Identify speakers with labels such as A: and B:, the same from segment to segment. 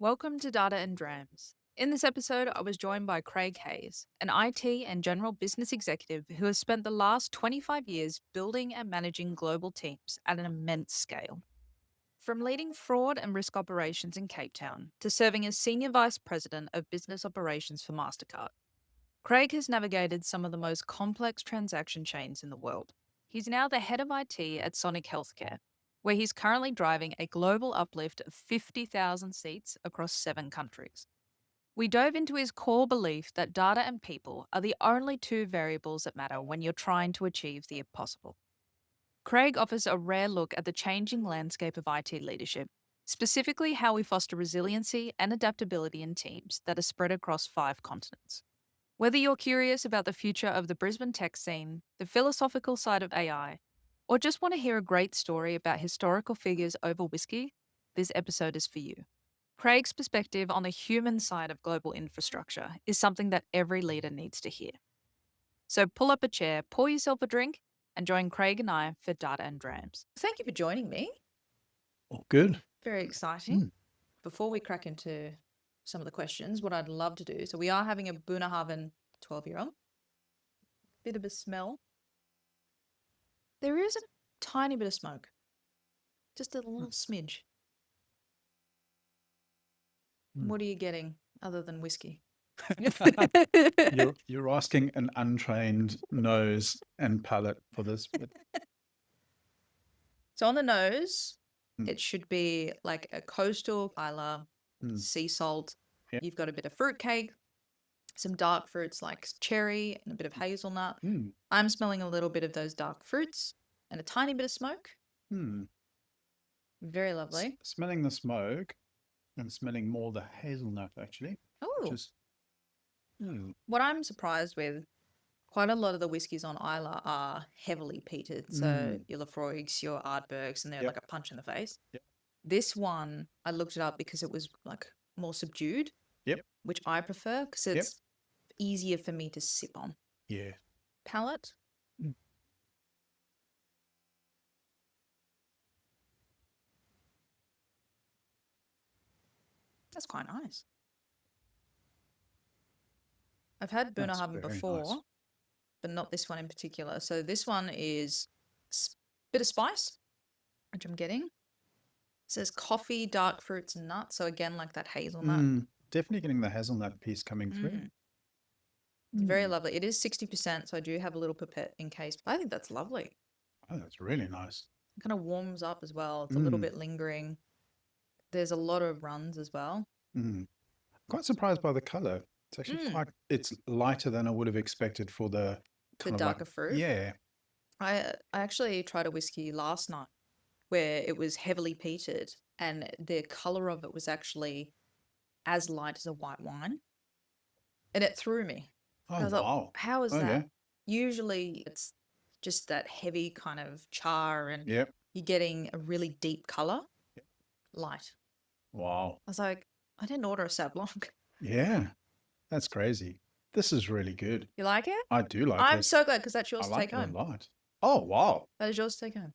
A: Welcome to Data Drams. In this episode, I was joined by Craig Hayes, an IT and general business executive who has spent the last 25 years building and managing global teams at an immense scale. From leading fraud and risk operations in Cape Town to serving as Senior Vice President of Business Operations for Mastercard, Craig has navigated some of the most complex transaction chains in the world. He's now the head of IT at Sonic Healthcare, where he's currently driving a global uplift of 50,000 seats across 7 countries. We dove into his core belief that data and people are the only two variables that matter when you're trying to achieve the impossible. Craig offers a rare look at the changing landscape of IT leadership, specifically how we foster resiliency and adaptability in teams that are spread across 5 continents. Whether you're curious about the future of the Brisbane tech scene, the philosophical side of AI, or just want to hear a great story about historical figures over whiskey, this episode is for you. Craig's perspective on the human side of global infrastructure is something that every leader needs to hear. So pull up a chair, pour yourself a drink, and join Craig and I for Data and Drams. Thank you for joining me.
B: Oh, good.
A: Very exciting. Before we crack into some of the questions, what I'd love to do, so we are having a Bunnahabhain 12-year-old. Bit of a smell. There is a tiny bit of smoke. Just a little smidge. What are you getting other than whiskey?
B: You're asking an untrained nose and palate for this.
A: So on the nose, it should be like a coastal Islay, sea salt.
B: Yep.
A: You've got a bit of fruitcake, some dark fruits like cherry and a bit of hazelnut. I'm smelling a little bit of those dark fruits and a tiny bit of smoke. Very lovely.
B: Smelling the smoke and smelling more the hazelnut, actually.
A: Oh. What I'm surprised with, quite a lot of the whiskies on Islay are heavily peated. So your Lafroigs, your Ardbergs, and they're like a punch in the face.
B: Yep.
A: This one, I looked it up because it was like more subdued.
B: Yep.
A: Which I prefer because it's easier for me to sip on.
B: Yeah.
A: Palate. That's quite nice. I've had Bunnahabhain before, but not this one in particular. So this one is a bit of spice, which I'm getting. It says coffee, dark fruits, and nuts. So again, like that hazelnut.
B: Definitely getting the hazelnut piece coming through.
A: It's very lovely. It is 60%, so I do have a little pipette in case. I think that's lovely.
B: Oh, that's really nice.
A: It kind of warms up as well. It's a little bit lingering. There's a lot of runs as well.
B: Quite surprised by the color. It's actually it's lighter than I would have expected for the kind of
A: darker fruit.
B: Yeah.
A: I actually tried a whiskey last night where it was heavily peated and the color of it was actually as light as a white wine. And it threw me.
B: Oh,
A: I was
B: wow.
A: like, how is that? Usually it's just that heavy kind of char and you're getting a really deep color. Light.
B: Wow.
A: I was like, I didn't order a Sauv Blanc.
B: Yeah. That's crazy. This is really good.
A: You like it?
B: I do like it.
A: I'm so glad because that's yours to take home.
B: I like it a lot. Oh, wow.
A: That is yours to take home.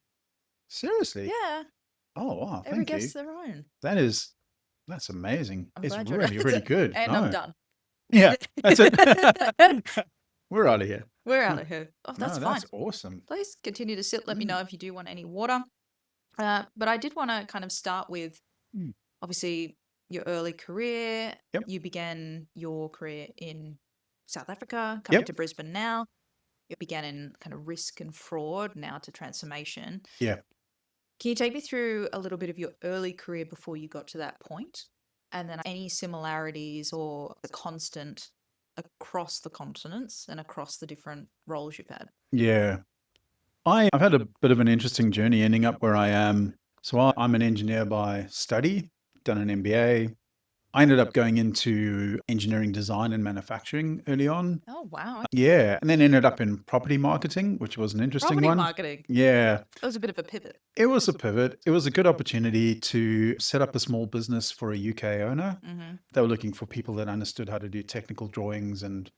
B: Seriously?
A: Yeah.
B: Oh, wow.
A: Every
B: Thank you.
A: guest's their own.
B: That's amazing.
A: I'm
B: It's
A: glad you
B: really, really good.
A: And I'm done.
B: Yeah, that's it. We're out of here.
A: We're out of here. Oh, that's fine.
B: That's awesome.
A: Please continue to sit. Let me know if you do want any water. But I did want to kind of start with, obviously, your early career.
B: Yep.
A: You began your career in South Africa, coming to Brisbane now. You began in kind of risk and fraud, now to transformation.
B: Yeah.
A: Can you take me through a little bit of your early career before you got to that point? And then any similarities or the constant across the continents and across the different roles you've had?
B: Yeah. I've had a bit of an interesting journey ending up where I am. So I'm an engineer by study, done an MBA. I ended up going into engineering design and manufacturing early on.
A: Oh, wow.
B: Yeah. And then ended up in property marketing, which was an interesting one.
A: Marketing.
B: Yeah.
A: That was a bit of a pivot.
B: It was a pivot. It was a good opportunity to set up a small business for a UK owner. They were looking for people that understood how to do technical drawings and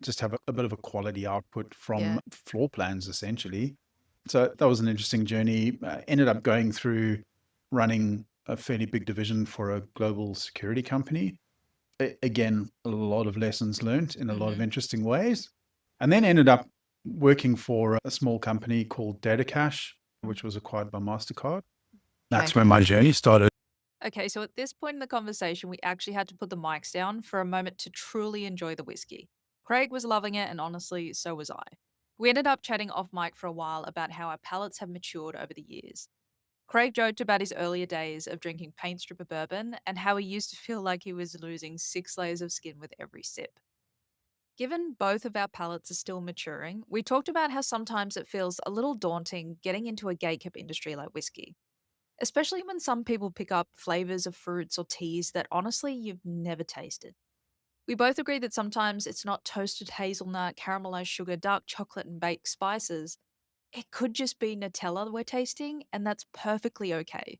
B: just have a bit of a quality output from floor plans, essentially. So that was an interesting journey. Ended up going through running a fairly big division for a global security company. Again, a lot of lessons learned in a lot of
A: Hmm.
B: interesting ways. And then ended up working for a small company called Data, which was acquired by Mastercard.
A: Okay.
B: That's where my journey started.
A: Okay, so at this point in the conversation, we actually had to put the mics down for a moment to truly enjoy the whiskey. Craig was loving it, and honestly, so was I. We ended up chatting off mic for a while about how our palates have matured over the years. Craig joked about his earlier days of drinking paint stripper bourbon and how he used to feel like he was losing 6 layers of skin with every sip. Given both of our palates are still maturing, we talked about how sometimes it feels a little daunting getting into a gatekeep industry like whiskey, especially when some people pick up flavors of fruits or teas that honestly you've never tasted. We both agree that sometimes it's not toasted hazelnut, caramelized sugar, dark chocolate, and baked spices. It could just be Nutella we're tasting, and that's perfectly okay.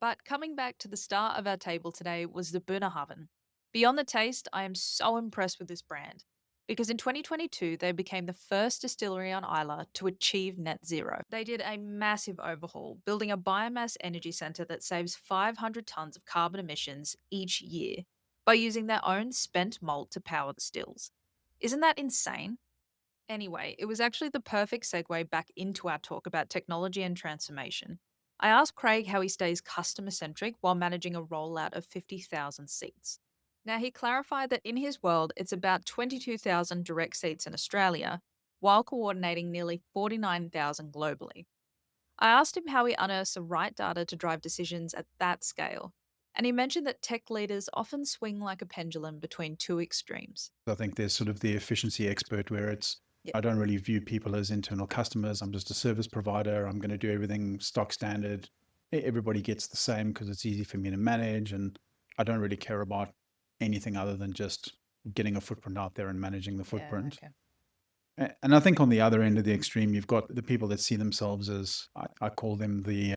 A: But coming back to the star of our table today was the Bunnahabhain. Beyond the taste, I am so impressed with this brand because in 2022 they became the first distillery on Islay to achieve net zero. They did a massive overhaul, building a biomass energy center that saves 500 tons of carbon emissions each year by using their own spent malt to power the stills. Isn't that insane? Anyway, it was actually the perfect segue back into our talk about technology and transformation. I asked Craig how he stays customer centric while managing a rollout of 50,000 seats. Now, he clarified that in his world, it's about 22,000 direct seats in Australia, while coordinating nearly 49,000 globally. I asked him how he unearths the right data to drive decisions at that scale, and he mentioned that tech leaders often swing like a pendulum between two extremes.
B: I think there's sort of the efficiency expert where it's,
A: Yeah.
B: I don't really view people as internal customers. I'm just a service provider. I'm going to do everything stock standard. Everybody gets the same because it's easy for me to manage. And I don't really care about anything other than just getting a footprint out there and managing the
A: Yeah,
B: footprint.
A: okay.
B: And I think on the other end of the extreme, you've got the people that see themselves as, I call them the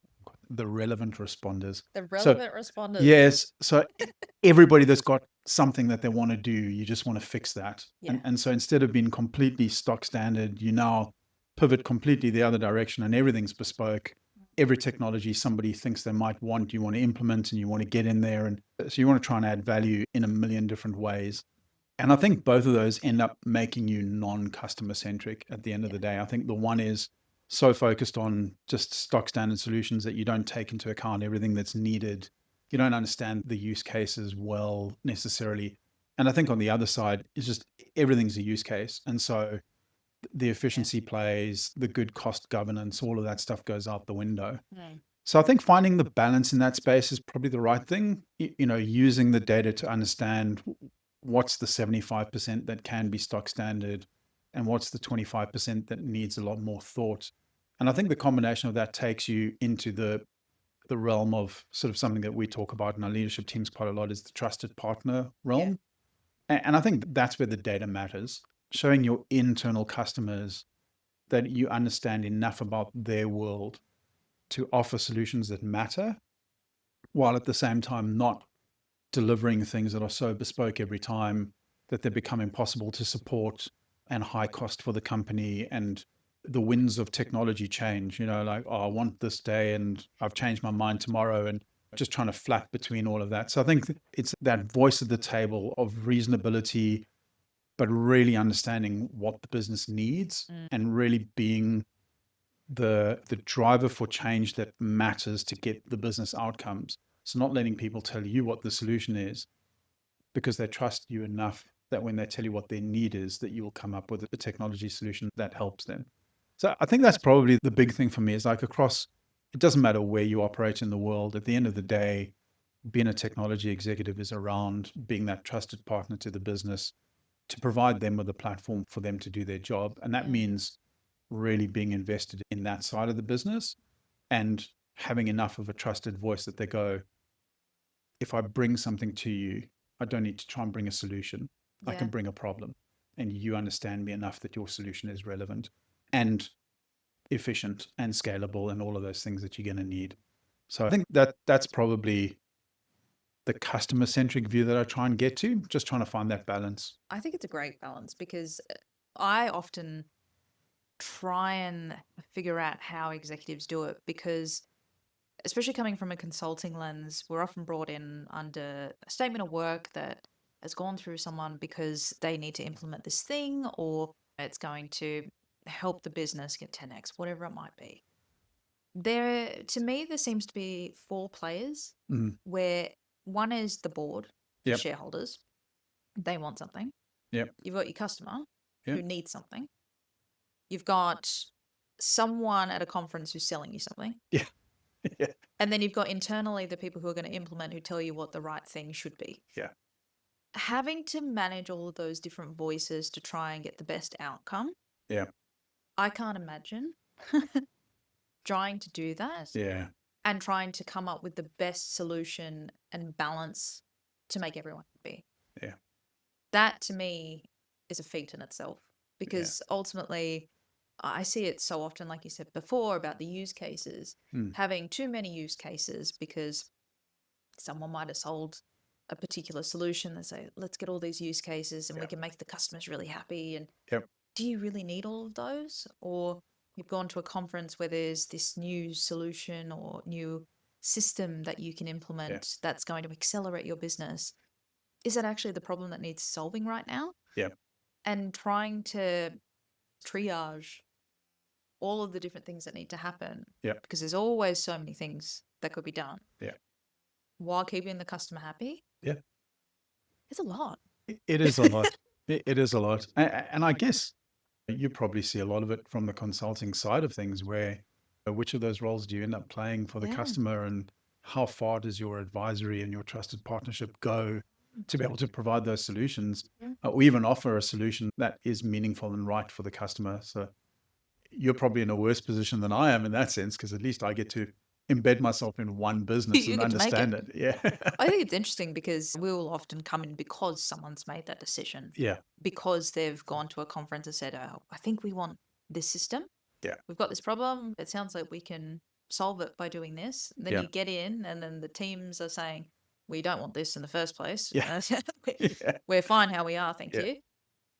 B: relevant responders.
A: The
B: So
A: relevant responders.
B: yes, so everybody that's got something that they want to do, you just want to fix that.
A: Yeah.
B: And so instead of being completely stock standard, you now pivot completely the other direction and everything's bespoke. Every technology somebody thinks they might want, you want to implement and you want to get in there. And so you want to try and add value in a million different ways. And I think both of those end up making you non-customer centric at the end of
A: Yeah.
B: the day. I think the one is so focused on just stock standard solutions that you don't take into account everything that's needed. You don't understand the use cases well necessarily. And I think on the other side is just everything's a use case. And so the
A: Yeah.
B: efficiency plays, the good cost governance, all of that stuff goes out the window.
A: Mm.
B: So I think finding the balance in that space is probably the right thing. Using the data to understand what's the 75% that can be stock standard and what's the 25% that needs a lot more thought. And I think the combination of that takes you into the realm of sort of something that we talk about in our leadership teams quite a lot is the trusted partner
A: Yeah.
B: realm. And I think that's where the data matters, showing your internal customers that you understand enough about their world to offer solutions that matter, while at the same time not delivering things that are so bespoke every time that they become impossible to support and high cost for the company. And the winds of technology change, like, oh, I want this day and I've changed my mind tomorrow, and just trying to flap between all of that. So I think it's that voice at the table of reasonability, but really understanding what the business needs
A: Mm.
B: and really being the driver for change that matters to get the business outcomes. So not letting people tell you what the solution is because they trust you enough that when they tell you what their need is, that you will come up with a technology solution that helps them. So I think that's probably the big thing for me is like across, it doesn't matter where you operate in the world. At the end of the day, being a technology executive is around being that trusted partner to the business to provide them with a platform for them to do their job. And that
A: Mm.
B: means really being invested in that side of the business and having enough of a trusted voice that they go, if I bring something to you, I don't need to try and bring a solution. I
A: Yeah.
B: can bring a problem. And you understand me enough that your solution is relevant and efficient and scalable and all of those things that you're going to need. So I think that's probably the customer centric view that I try and get to, just trying to find that balance.
A: I think it's a great balance because I often try and figure out how executives do it because especially coming from a consulting lens, we're often brought in under a statement of work that has gone through someone because they need to implement this thing or it's going to help the business get 10x, whatever it might be. To me, there seems to be four players
B: Mm.
A: where one is the board, the
B: Yep.
A: shareholders, they want something.
B: Yep.
A: You've got your customer who
B: Yep.
A: needs something. You've got someone at a conference who's selling you something.
B: Yeah. Yeah.
A: And then you've got internally the people who are going to implement who tell you what the right thing should be.
B: Yeah.
A: Having to manage all of those different voices to try and get the best outcome,
B: Yeah.
A: I can't imagine trying to do that
B: Yeah.
A: and trying to come up with the best solution and balance to make everyone happy.
B: Yeah.
A: That to me is a feat in itself
B: Yeah.
A: because ultimately I see it so often, like you said before, about the use cases,
B: Mm.
A: having too many use cases because someone might have sold a particular solution. They say, let's get all these use cases and we
B: Yep.
A: can make the customers really happy. And
B: Yep.
A: do you really need all of those? Or you've gone to a conference where there's this new solution or new system that you can
B: Yeah.
A: implement that's going to accelerate your business. Is that actually the problem that needs solving right now?
B: Yeah.
A: And trying to triage all of the different things that need to happen
B: Yep.
A: because there's always so many things that could be done
B: Yeah.
A: while keeping the customer happy.
B: Yeah.
A: It's a lot.
B: It is a lot. It is a lot. And I guess you probably see a lot of it from the consulting side of things where which of those roles do you end up playing for the
A: Yeah.
B: customer and how far does your advisory and your trusted partnership go to be able to provide those solutions or even offer a solution that is meaningful and right for the customer. So you're probably in a worse position than I am in that sense because at least I get to embed myself in one business
A: You
B: and
A: get to make it.
B: understand it. Yeah.
A: I think it's interesting because we will often come in because someone's made that decision,
B: Yeah.
A: because they've gone to a conference and said, oh, I think we want this system.
B: Yeah.
A: We've got this problem. It sounds like we can solve it by doing this. And then
B: Yeah.
A: you get in, and then the teams are saying, we don't want this in the first place.
B: Yeah. Yeah.
A: We're fine how we are, thank
B: Yeah.
A: you.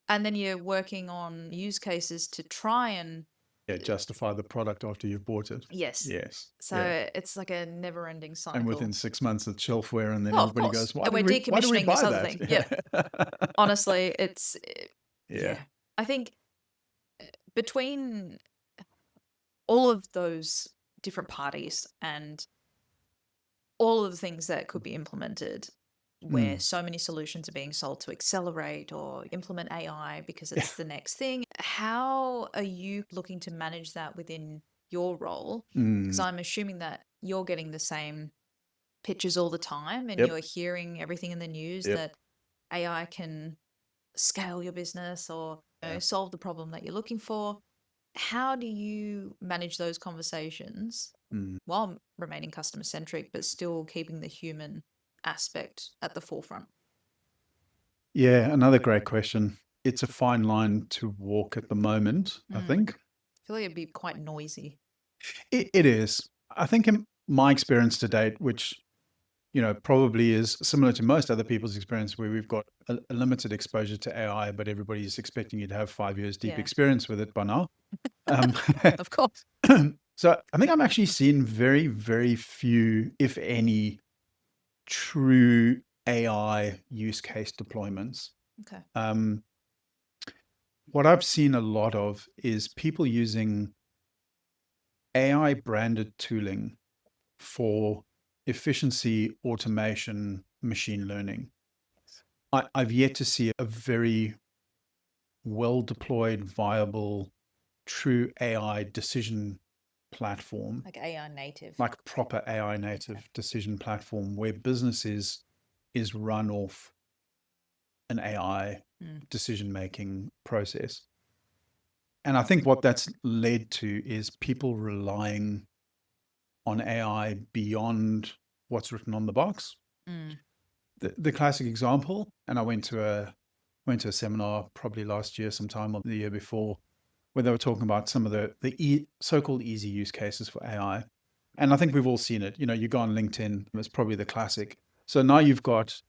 A: And then you're working on use cases to try and,
B: Yeah. Justify the product after you've bought it.
A: yes.
B: Yes.
A: So
B: Yeah.
A: it's like a never ending
B: And
A: cycle.
B: within 6 months it's shelfware and then
A: Oh, of
B: everybody
A: course.
B: goes, why
A: And we're
B: did we
A: decommissioning this
B: buy
A: other
B: that?
A: thing. Yep. Honestly,
B: Yeah.
A: yeah. I think between all of those different parties and all of the things that could be implemented where
B: Mm.
A: so many solutions are being sold to accelerate or implement AI because
B: Yeah.
A: it's the next thing. How are you looking to manage that within your role? Because
B: Mm.
A: I'm assuming that you're getting the same pitches all the time and
B: Yep.
A: you're hearing everything in the news
B: Yep.
A: that AI can scale your business or
B: Yeah.
A: solve the problem that you're looking for. How do you manage those conversations
B: Mm.
A: while remaining customer centric, but still keeping the human aspect at the forefront?
B: Yeah, another great question. It's a fine line to walk at the moment, I think.
A: I feel like it'd be quite noisy.
B: It is. I think in my experience to date, which probably is similar to most other people's experience, where we've got a limited exposure to AI, but everybody's expecting you to have 5 years deep
A: Yeah.
B: experience with it by now.
A: Of course.
B: So I think I'm actually seeing very, very few, if any, true AI use case deployments.
A: Okay.
B: What I've seen a lot of is people using AI branded tooling for efficiency, automation, machine learning. I've yet to see a very well deployed, viable, true AI decision platform,
A: Like AI native.
B: like proper AI native decision platform where business is run off an AI decision making process. And I think what that's led to is people relying on AI beyond what's written on the box.
A: Mm.
B: The classic example, and I went to a seminar probably last year sometime or the year before, where they were talking about some of the so-called easy use cases for AI. And I think we've all seen it. You go on LinkedIn, it's probably the classic. So now you've got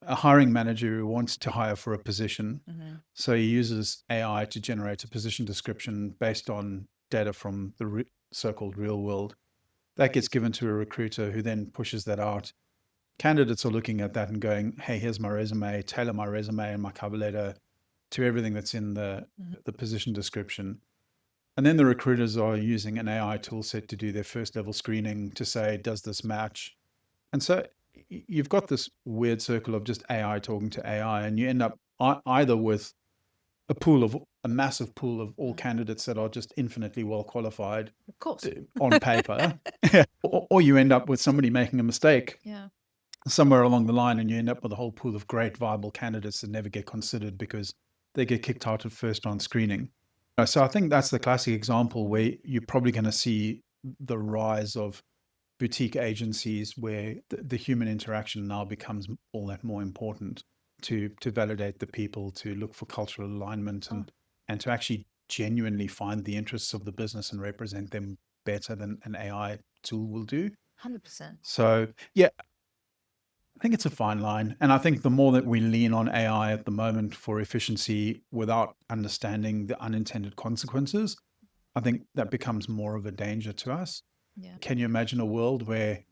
B: a hiring manager who wants to hire for a position.
A: Mm-hmm.
B: So he uses AI to generate a position description based on data from the so-called real world. That gets given to a recruiter who then pushes that out. Candidates are looking at that and going, hey, here's my resume, tailor my resume and my cover letter to everything that's in the position description. And then the recruiters are using an AI tool set to do their first level screening to say, does this match? And so you've got this weird circle of just AI talking to AI, and you end up either with a massive pool of all candidates that are just infinitely well qualified
A: Of course.
B: on paper, or you end up with somebody making a mistake
A: Yeah.
B: somewhere along the line, and you end up with a whole pool of great viable candidates that never get considered because they get kicked out at first round screening. So I think that's the classic example where you're probably going to see the rise of boutique agencies where the human interaction now becomes all that more important to validate the people, to look for cultural alignment, and to actually genuinely find the interests of the business and represent them better than an AI tool will do.
A: 100%.
B: So yeah, I think it's a fine line. And I think the more that we lean on AI at the moment for efficiency without understanding the unintended consequences, I think that becomes more of a danger to us.
A: Yeah.
B: Can you imagine a world where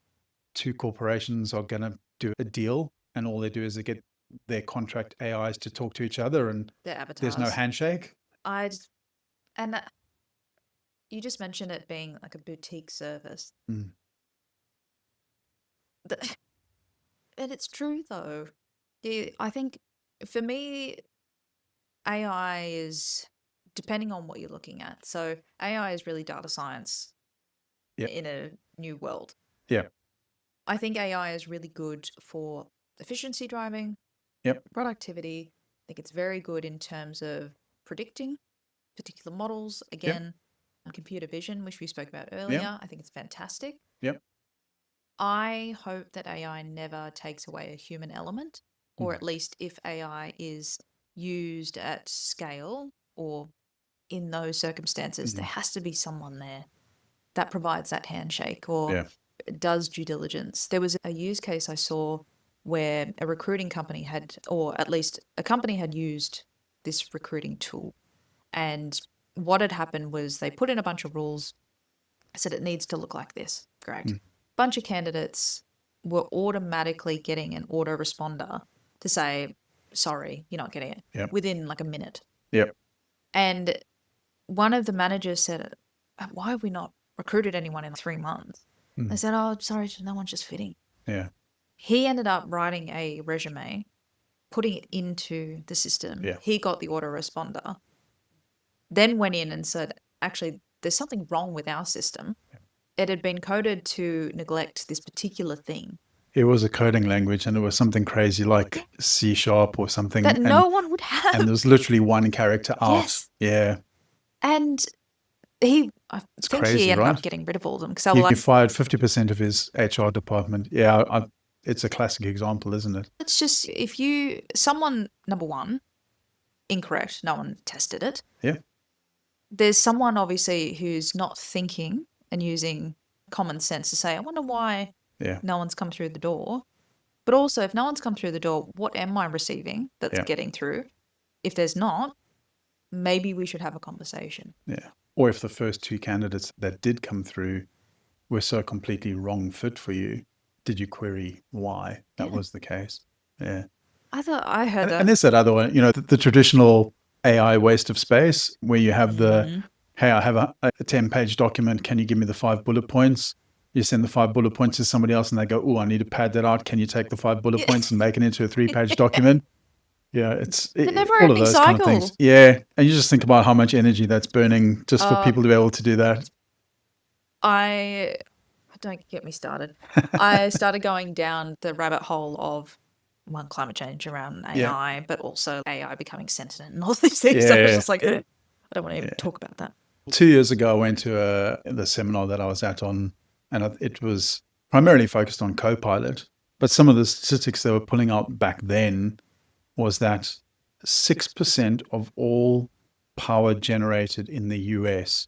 B: two corporations are going to do a deal and all they do is they get their contract AIs to talk to each other and
A: Their avatars.
B: there's no handshake?
A: And you just mentioned it being like a boutique service.
B: Mm.
A: And it's true though. I think for me, AI is depending on what you're looking at. So AI is really data science
B: Yep.
A: in a new world.
B: Yeah.
A: I think AI is really good for efficiency driving,
B: Yep.
A: productivity. I think it's very good in terms of predicting particular models. Again, computer vision, which we spoke about earlier. I think it's fantastic.
B: Yep.
A: I hope that AI never takes away a human element, or at least if AI is used at scale or in those circumstances, there has to be someone there that provides that handshake or does due diligence. There was a use case I saw where a recruiting company had, or at least a company had used this recruiting tool. And what had happened was they put in a bunch of rules, said it needs to look like this. Great. Bunch of candidates were automatically getting an autoresponder to say, sorry, you're not getting it within like a minute.
B: Yep.
A: And one of the managers said, why have we not recruited anyone in 3 months? They said, oh, sorry, no one's just fitting.
B: Yeah.
A: He ended up writing a resume, putting it into the system.
B: Yeah.
A: He got the autoresponder, then went in and said, actually, there's something wrong with our system. It had been coded to neglect this particular thing.
B: It was a coding language and it was something crazy like C# or something.
A: That no one would have.
B: And there was literally one character out.
A: Yes.
B: Yeah.
A: And I think
B: crazy,
A: he ended
B: right?
A: up getting rid of all of them because they were
B: He
A: like,
B: fired 50% of his HR department. Yeah. It's a classic example, isn't it?
A: it's just someone, number one, incorrect, no one tested it.
B: Yeah.
A: There's someone obviously who's not thinking and using common sense to say, I wonder why no one's come through the door. But also, if no one's come through the door, what am I receiving that's getting through? If there's not, maybe we should have a conversation.
B: Yeah. Or if the first two candidates that did come through were so completely wrong fit for you, did you query why that was the case? Yeah.
A: I heard that.
B: And there's that other one, the traditional AI waste of space where you have hey, I have a 10-page document. Can you give me the 5 bullet points? You send the 5 bullet points to somebody else and they go, oh, I need to pad that out. Can you take the 5 bullet points and make it into a 3-page document? Yeah, it's all of those kind of things. Yeah. And you just think about how much energy that's burning just for people to be able to do that.
A: Don't get me started. I started going down the rabbit hole of climate change around AI, but also AI becoming sentient and all these things. I was just like, I don't want to even talk about that.
B: 2 years ago, I went to the seminar that I was at and it was primarily focused on Copilot. But some of the statistics they were pulling out back then was that 6% of all power generated in the US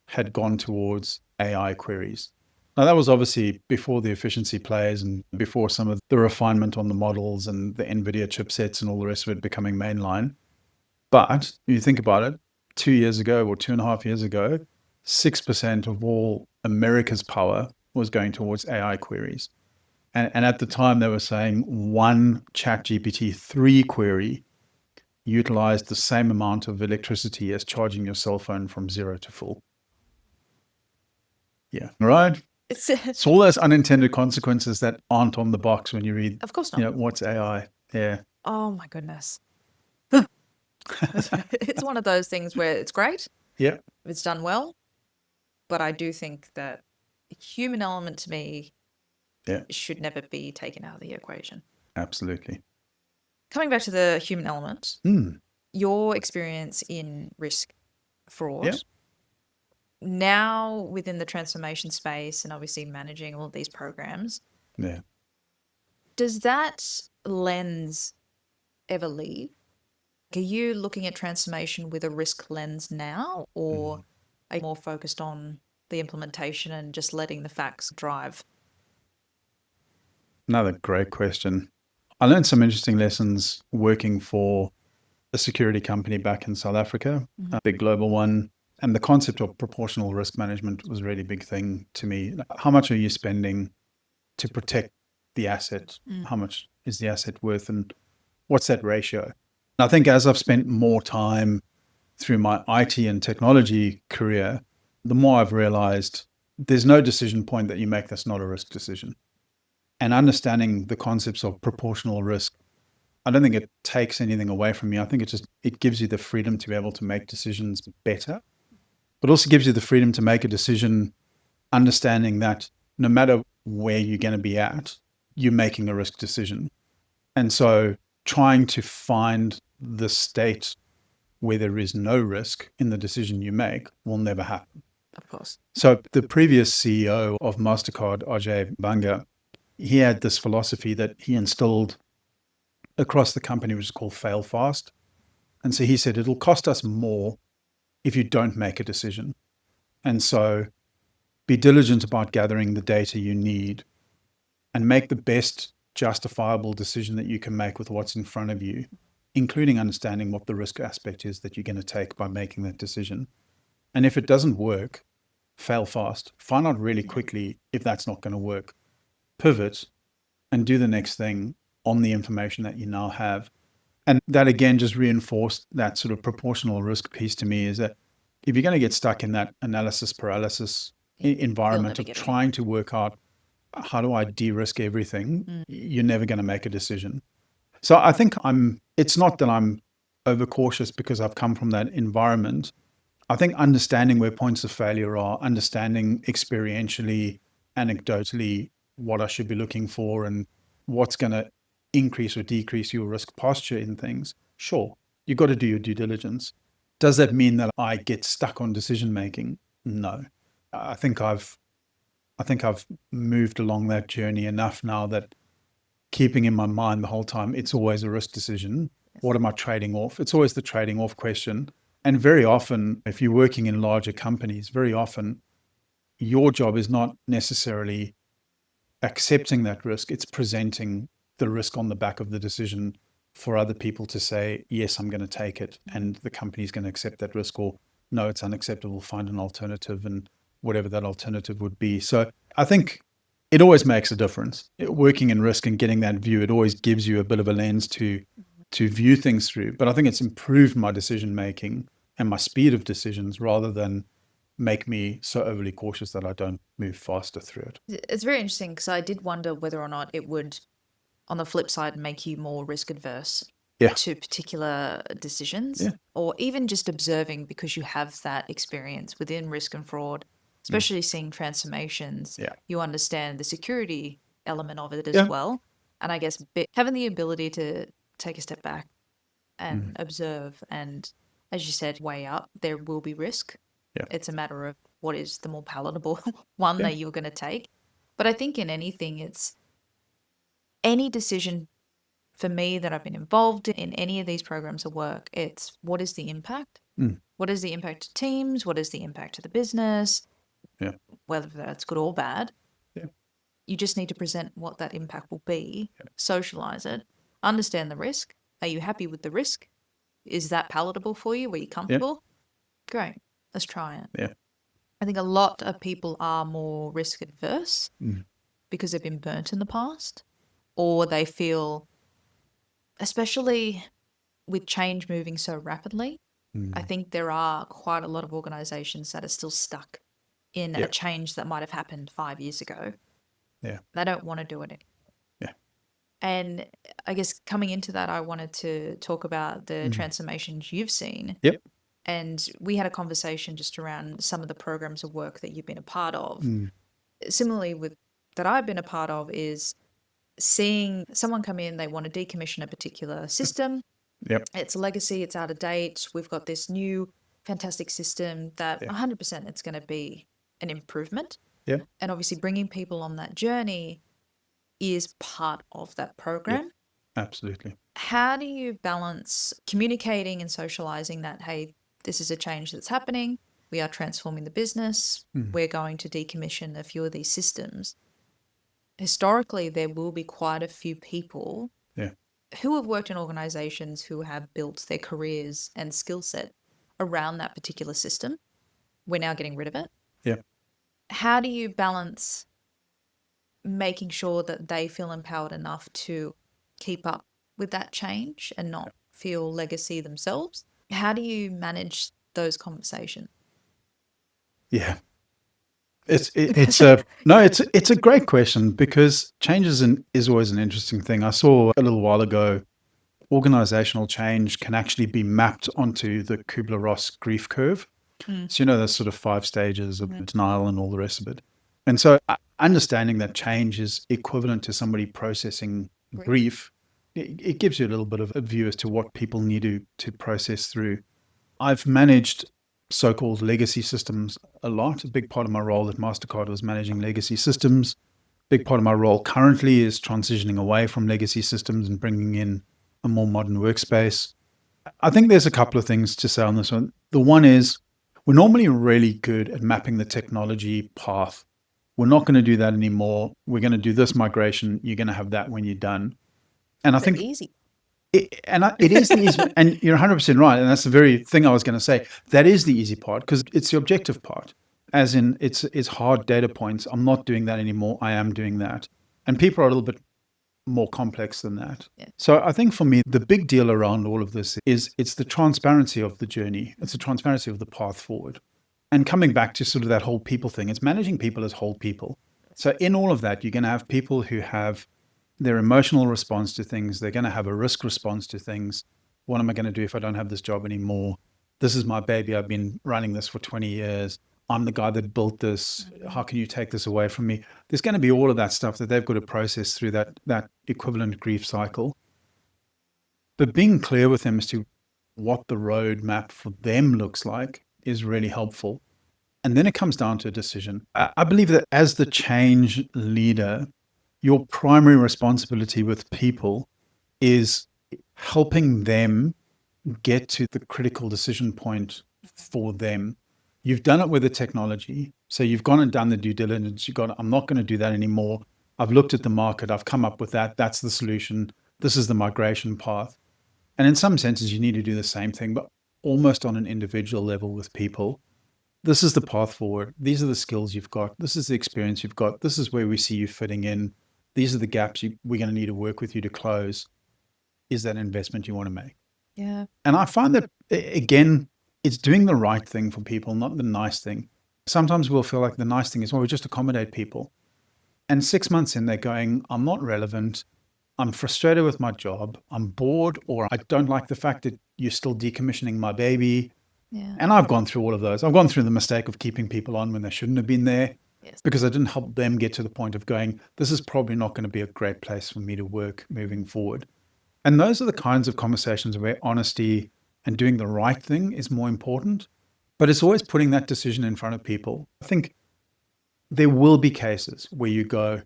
B: had gone towards AI queries. Now, that was obviously before the efficiency plays and before some of the refinement on the models and the NVIDIA chipsets and all the rest of it becoming mainline. But you think about it, 2 years ago or 2.5 years ago, 6% of all America's power was going towards AI queries. And at the time, they were saying one ChatGPT 3 query utilized the same amount of electricity as charging your cell phone from 0 to full. Yeah. Right. It's all those unintended consequences that aren't on the box when you read,
A: Of course not.
B: what's AI? Yeah.
A: Oh my goodness. It's one of those things where it's great
B: Yeah.
A: if it's done well, but I do think that the human element to me
B: Yeah.
A: should never be taken out of the equation.
B: Absolutely.
A: Coming back to the human element, your experience in risk fraud,
B: Yeah.
A: now within the transformation space and obviously managing all of these programs,
B: Yeah.
A: does that lens ever leave? Are you looking at transformation with a risk lens now, or are you more focused on the implementation and just letting the facts drive?
B: Another great question. I learned some interesting lessons working for a security company back in South Africa, a big global one. And the concept of proportional risk management was a really big thing to me. How much are you spending to protect the asset? How much is the asset worth? And what's that ratio? And I think as I've spent more time through my IT and technology career, the more I've realized there's no decision point that you make that's not a risk decision. And understanding the concepts of proportional risk, I don't think it takes anything away from you. I think it gives you the freedom to be able to make decisions better, but also gives you the freedom to make a decision understanding that no matter where you're going to be at, you're making a risk decision. And so trying to find the state where there is no risk in the decision you make will never happen.
A: Of course.
B: So the previous CEO of Mastercard, Ajay Banga, he had this philosophy that he instilled across the company, which is called fail fast. And so he said, it'll cost us more if you don't make a decision. And so be diligent about gathering the data you need and make the best justifiable decision that you can make with what's in front of you, including understanding what the risk aspect is that you're going to take by making that decision. And if it doesn't work, fail fast. Find out really quickly if that's not going to work. Pivot and do the next thing on the information that you now have. And that again just reinforced that sort of proportional risk piece to me, is that if you're going to get stuck in that analysis paralysis environment of trying to work out how do I de-risk everything, you're never going to make a decision. So I think it's not that I'm overcautious because I've come from that environment. I think understanding where points of failure are, understanding experientially, anecdotally, what I should be looking for and what's going to increase or decrease your risk posture in things. Sure, you've got to do your due diligence. Does that mean that I get stuck on decision making? No. I think I've moved along that journey enough now that keeping in my mind the whole time, it's always a risk decision. What am I trading off? It's always the trading off question. And very often, if you're working in larger companies, very often your job is not necessarily accepting that risk. It's presenting the risk on the back of the decision for other people to say, yes, I'm going to take it. And the company's going to accept that risk, or no, it's unacceptable, find an alternative, and whatever that alternative would be. So I think it always makes a difference. Working in risk and getting that view, it always gives you a bit of a lens to view things through. But I think it's improved my decision making and my speed of decisions rather than make me so overly cautious that I don't move faster through it.
A: It's very interesting because I did wonder whether or not it would, on the flip side, make you more risk adverse to particular decisions, or even just observing because you have that experience within risk and fraud, especially seeing transformations. You understand the security element of it as well. And I guess having the ability to take a step back and observe and, as you said, weigh up, there will be risk. It's a matter of what is the more palatable one that you're going to take. But I think in anything, it's any decision for me that I've been involved in any of these programs of work, it's what is the impact? What is the impact to teams? What is the impact to the business? Whether that's good or bad. You just need to present what that impact will be, socialize it, understand the risk. Are you happy with the risk? Is that palatable for you? Are you comfortable? Great. Let's try it. I think a lot of people are more risk adverse
B: Mm.
A: because they've been burnt in the past, or they feel, especially with change moving so rapidly, I
B: Mm.
A: think there are quite a lot of organizations that are still stuck in a
B: Yeah.
A: change that might have happened 5 years ago.
B: Yeah.
A: They don't want to do it.
B: Yeah.
A: And I guess coming into that, I wanted to talk about the
B: Mm.
A: transformations you've seen.
B: Yep.
A: And we had a conversation just around some of the programs of work that you've been a part of.
B: Mm.
A: Similarly, with that I've been a part of is seeing someone come in, they want to decommission a particular system.
B: Yep.
A: It's a legacy, it's out of date. We've got this new fantastic system that
B: Yeah.
A: 100% it's going to be an improvement.
B: Yeah.
A: And obviously, bringing people on that journey is part of that
B: Yeah.
A: program.
B: Absolutely.
A: How do you balance communicating and socializing that, hey, this is a change that's happening, we are transforming the business,
B: Mm.
A: we're going to decommission a few of these systems? Historically, there will be quite a few people
B: Yeah.
A: who have worked in organizations who have built their careers and skill set around that particular system. We're now getting rid of it.
B: Yeah.
A: How do you balance making sure that they feel empowered enough to keep up with that change and not feel legacy themselves? How do you manage those conversations?
B: Yeah. It's a no, it's a great question because change is always an interesting thing. I saw a little while ago, organizational change can actually be mapped onto the Kubler-Ross grief curve.
A: Mm,
B: So there's sort of 5 stages of
A: mhm.
B: denial and all the rest of it. And so understanding that change is equivalent to somebody processing
A: Great.
B: grief, it gives you a little bit of a view as to what people need to process through. I've managed so-called legacy systems a lot. A big part of my role at Mastercard was managing legacy systems. Big part of my role currently is transitioning away from legacy systems and bringing in a more modern workspace. I think there's a couple of things to say on this one. The one is we're normally really good at mapping the technology path. We're not going to do that anymore. We're going to do this migration. You're going to have that when you're done. And I
A: It's
B: think
A: easy.
B: it is the easy, and you're 100% right. And that's the very thing I was going to say. That is the easy part because it's the objective part. As in, it's hard data points. I'm not doing that anymore. I am doing that. And people are a little bit more complex than that.
A: Yeah.
B: So I think for me, the big deal around all of this is it's the transparency of the journey. It's the transparency of the path forward. And coming back to sort of that whole people thing, it's managing people as whole people. So in all of that, you're going to have people who have their emotional response to things. They're going to have a risk response to things. What am I going to do if I don't have this job anymore? This is my baby. I've been running this for 20 years. I'm the guy that built this. How can you take this away from me? There's going to be all of that stuff that they've got to process through that equivalent grief cycle. But being clear with them as to what the roadmap for them looks like is really helpful. And then it comes down to a decision. I believe that as the change leader, your primary responsibility with people is helping them get to the critical decision point for them. You've done it with the technology. So you've gone and done the due diligence. You've gone, I'm not going to do that anymore. I've looked at the market. I've come up with that. That's the solution. This is the migration path. And in some senses, you need to do the same thing, but almost on an individual level with people. This is the path forward. These are the skills you've got. This is the experience you've got. This is where we see you fitting in. These are the gaps we're going to need to work with you to close. Is that an investment you want to make?
A: Yeah.
B: And I find that, again, it's doing the right thing for people, not the nice thing. Sometimes we'll feel like the nice thing is, well, we just accommodate people. And 6 months in, they're going, I'm not relevant. I'm frustrated with my job. I'm bored, or I don't like the fact that you're still decommissioning my baby.
A: Yeah.
B: And I've gone through all of those. I've gone through the mistake of keeping people on when they shouldn't have been there
A: Yes.
B: because I didn't help them get to the point of going, this is probably not going to be a great place for me to work moving forward. And those are the kinds of conversations where honesty and doing the right thing is more important. But it's always putting that decision in front of people. I think there will be cases where you go,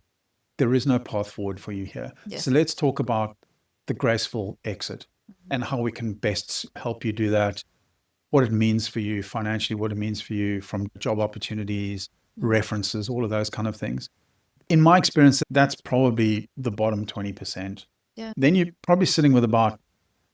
B: there is no path forward for you here.
A: Yes.
B: So let's talk about the graceful exit and how we can best help you do that, what it means for you financially, what it means for you from job opportunities, references, all of those kind of things. In my experience, that's probably the bottom 20%.
A: Yeah.
B: Then you're probably sitting with about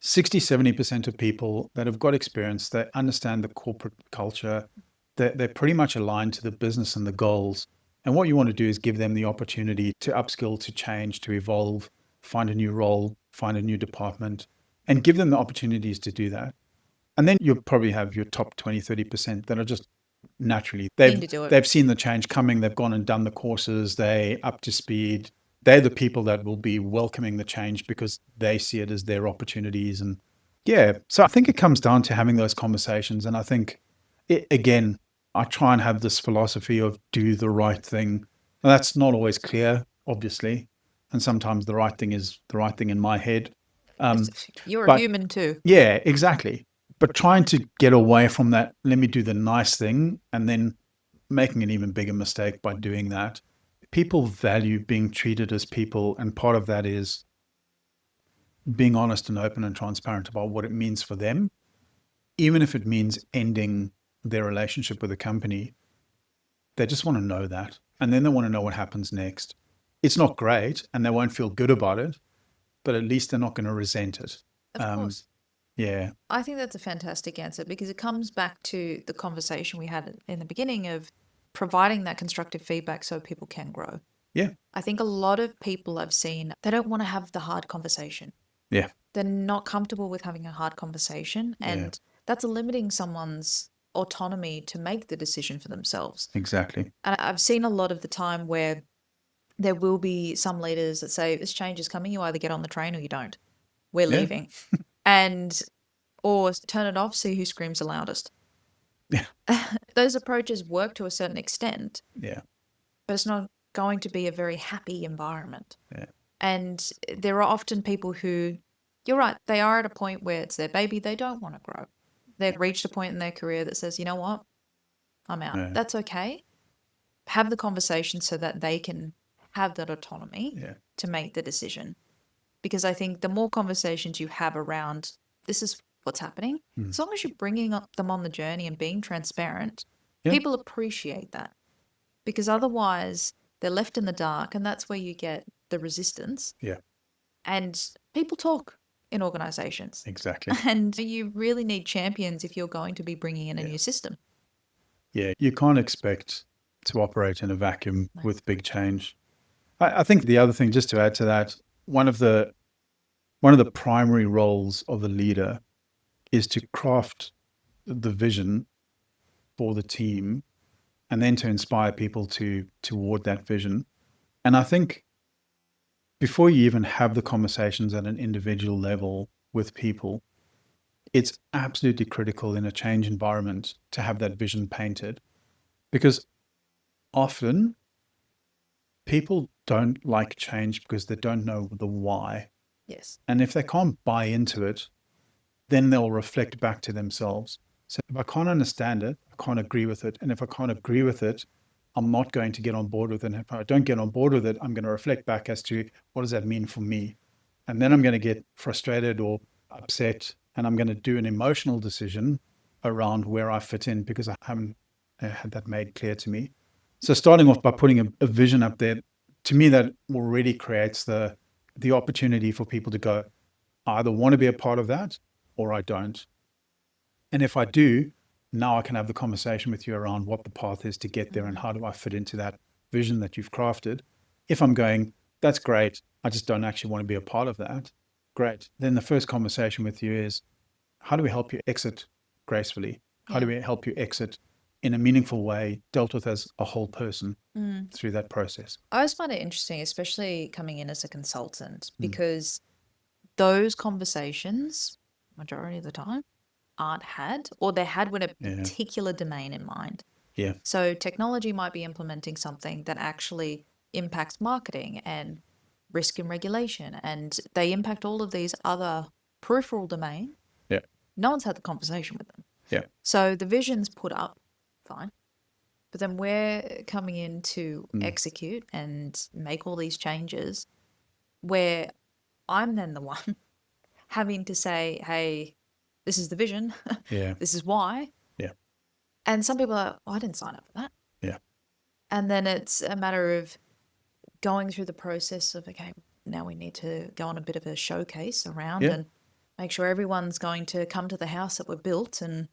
B: 60, 70% of people that have got experience, they understand the corporate culture, they're pretty much aligned to the business and the goals. And what you want to do is give them the opportunity to upskill, to change, to evolve, find a new role, find a new department, and give them the opportunities to do that. And then you'll probably have your top 20, 30% that are just naturally,
A: Keen to do it.
B: they've seen the change coming, they've gone and done the courses, they up to speed. They're the people that will be welcoming the change because they see it as their opportunities. And yeah, so I think it comes down to having those conversations. And I think, again, I try and have this philosophy of do the right thing. Now, that's not always clear, obviously. And sometimes the right thing is the right thing in my head.
A: You're a
B: But
A: human too.
B: yeah, exactly. But trying to get away from that, let me do the nice thing, and then making an even bigger mistake by doing that. People value being treated as people. And part of that is being honest and open and transparent about what it means for them, even if it means ending their relationship with the company. They just want to know that. And then they want to know what happens next. It's not great and they won't feel good about it, but at least they're not going to resent it.
A: Of course.
B: Yeah.
A: I think that's a fantastic answer because it comes back to the conversation we had in the beginning of providing that constructive feedback so people can grow.
B: Yeah.
A: I think a lot of people I've seen, they don't want to have the hard conversation.
B: Yeah.
A: They're not comfortable with having a hard conversation. And that's limiting someone's autonomy to make the decision for themselves.
B: Exactly.
A: And I've seen a lot of the time where there will be some leaders that say, this change is coming, you either get on the train or you don't. We're leaving. And or turn it off, see who screams the loudest.
B: Yeah.
A: Those approaches work to a certain extent.
B: Yeah.
A: But it's not going to be a very happy environment.
B: Yeah.
A: And there are often people who, you're right, they are at a point where it's their baby, they don't want to grow. They've reached a point in their career that says, you know what, I'm out.
B: Yeah.
A: That's okay. Have the conversation so that they can have that autonomy to make the decision. Because I think the more conversations you have around this is what's happening, as long as you're bringing them on the journey and being transparent, people appreciate that. Because otherwise, they're left in the dark, and that's where you get the resistance.
B: Yeah.
A: And people talk in organizations.
B: Exactly.
A: And you really need champions if you're going to be bringing in a new system.
B: Yeah. You can't expect to operate in a vacuum with big change. I think the other thing, just to add to that, one of the primary roles of a leader is to craft the vision for the team and then to inspire people toward that vision. And I think before you even have the conversations at an individual level with people, it's absolutely critical in a change environment to have that vision painted, because often people don't like change because they don't know the why.
A: Yes.
B: And if they can't buy into it, then they'll reflect back to themselves. So if I can't understand it, I can't agree with it. And if I can't agree with it, I'm not going to get on board with it. And if I don't get on board with it, I'm going to reflect back as to what does that mean for me? And then I'm going to get frustrated or upset, and I'm going to do an emotional decision around where I fit in because I haven't had that made clear to me. So starting off by putting a vision up there, to me, that already creates the opportunity for people to go, I either want to be a part of that or I don't. And if I do, now I can have the conversation with you around what the path is to get there and how do I fit into that vision that you've crafted. If I'm going, that's great, I just don't actually want to be a part of that, great. Then the first conversation with you is, how do we help you exit gracefully? How do we help you exit in a meaningful way, dealt with as a whole person through that process?
A: I always find it interesting, especially coming in as a consultant, because those conversations, majority of the time, aren't had, or they're had with a particular domain in mind.
B: Yeah.
A: So technology might be implementing something that actually impacts marketing and risk and regulation, and they impact all of these other peripheral domain.
B: Yeah.
A: No one's had the conversation with them.
B: Yeah.
A: So the vision's put up, fine. But then we're coming in to execute and make all these changes where I'm then the one having to say, hey, this is the vision.
B: Yeah.
A: This is why.
B: Yeah.
A: And some people are, oh, I didn't sign up for that.
B: Yeah.
A: And then it's a matter of going through the process of, okay, now we need to go on a bit of a showcase around and make sure everyone's going to come to the house that we're built. And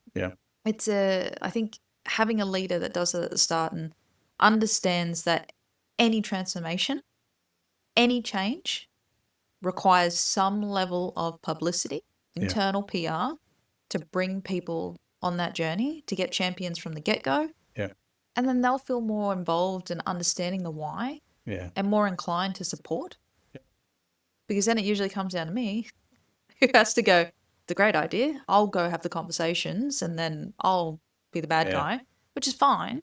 A: it's I think having a leader that does it at the start and understands that any transformation, any change requires some level of publicity,
B: Yeah.
A: internal PR, to bring people on that journey, to get champions from the get-go.
B: Yeah.
A: And then they'll feel more involved in understanding the why
B: Yeah.
A: and more inclined to support. Because then it usually comes down to me who has to go, it's a great idea. I'll go have the conversations and then I'll be the bad
B: Yeah.
A: guy, which is fine.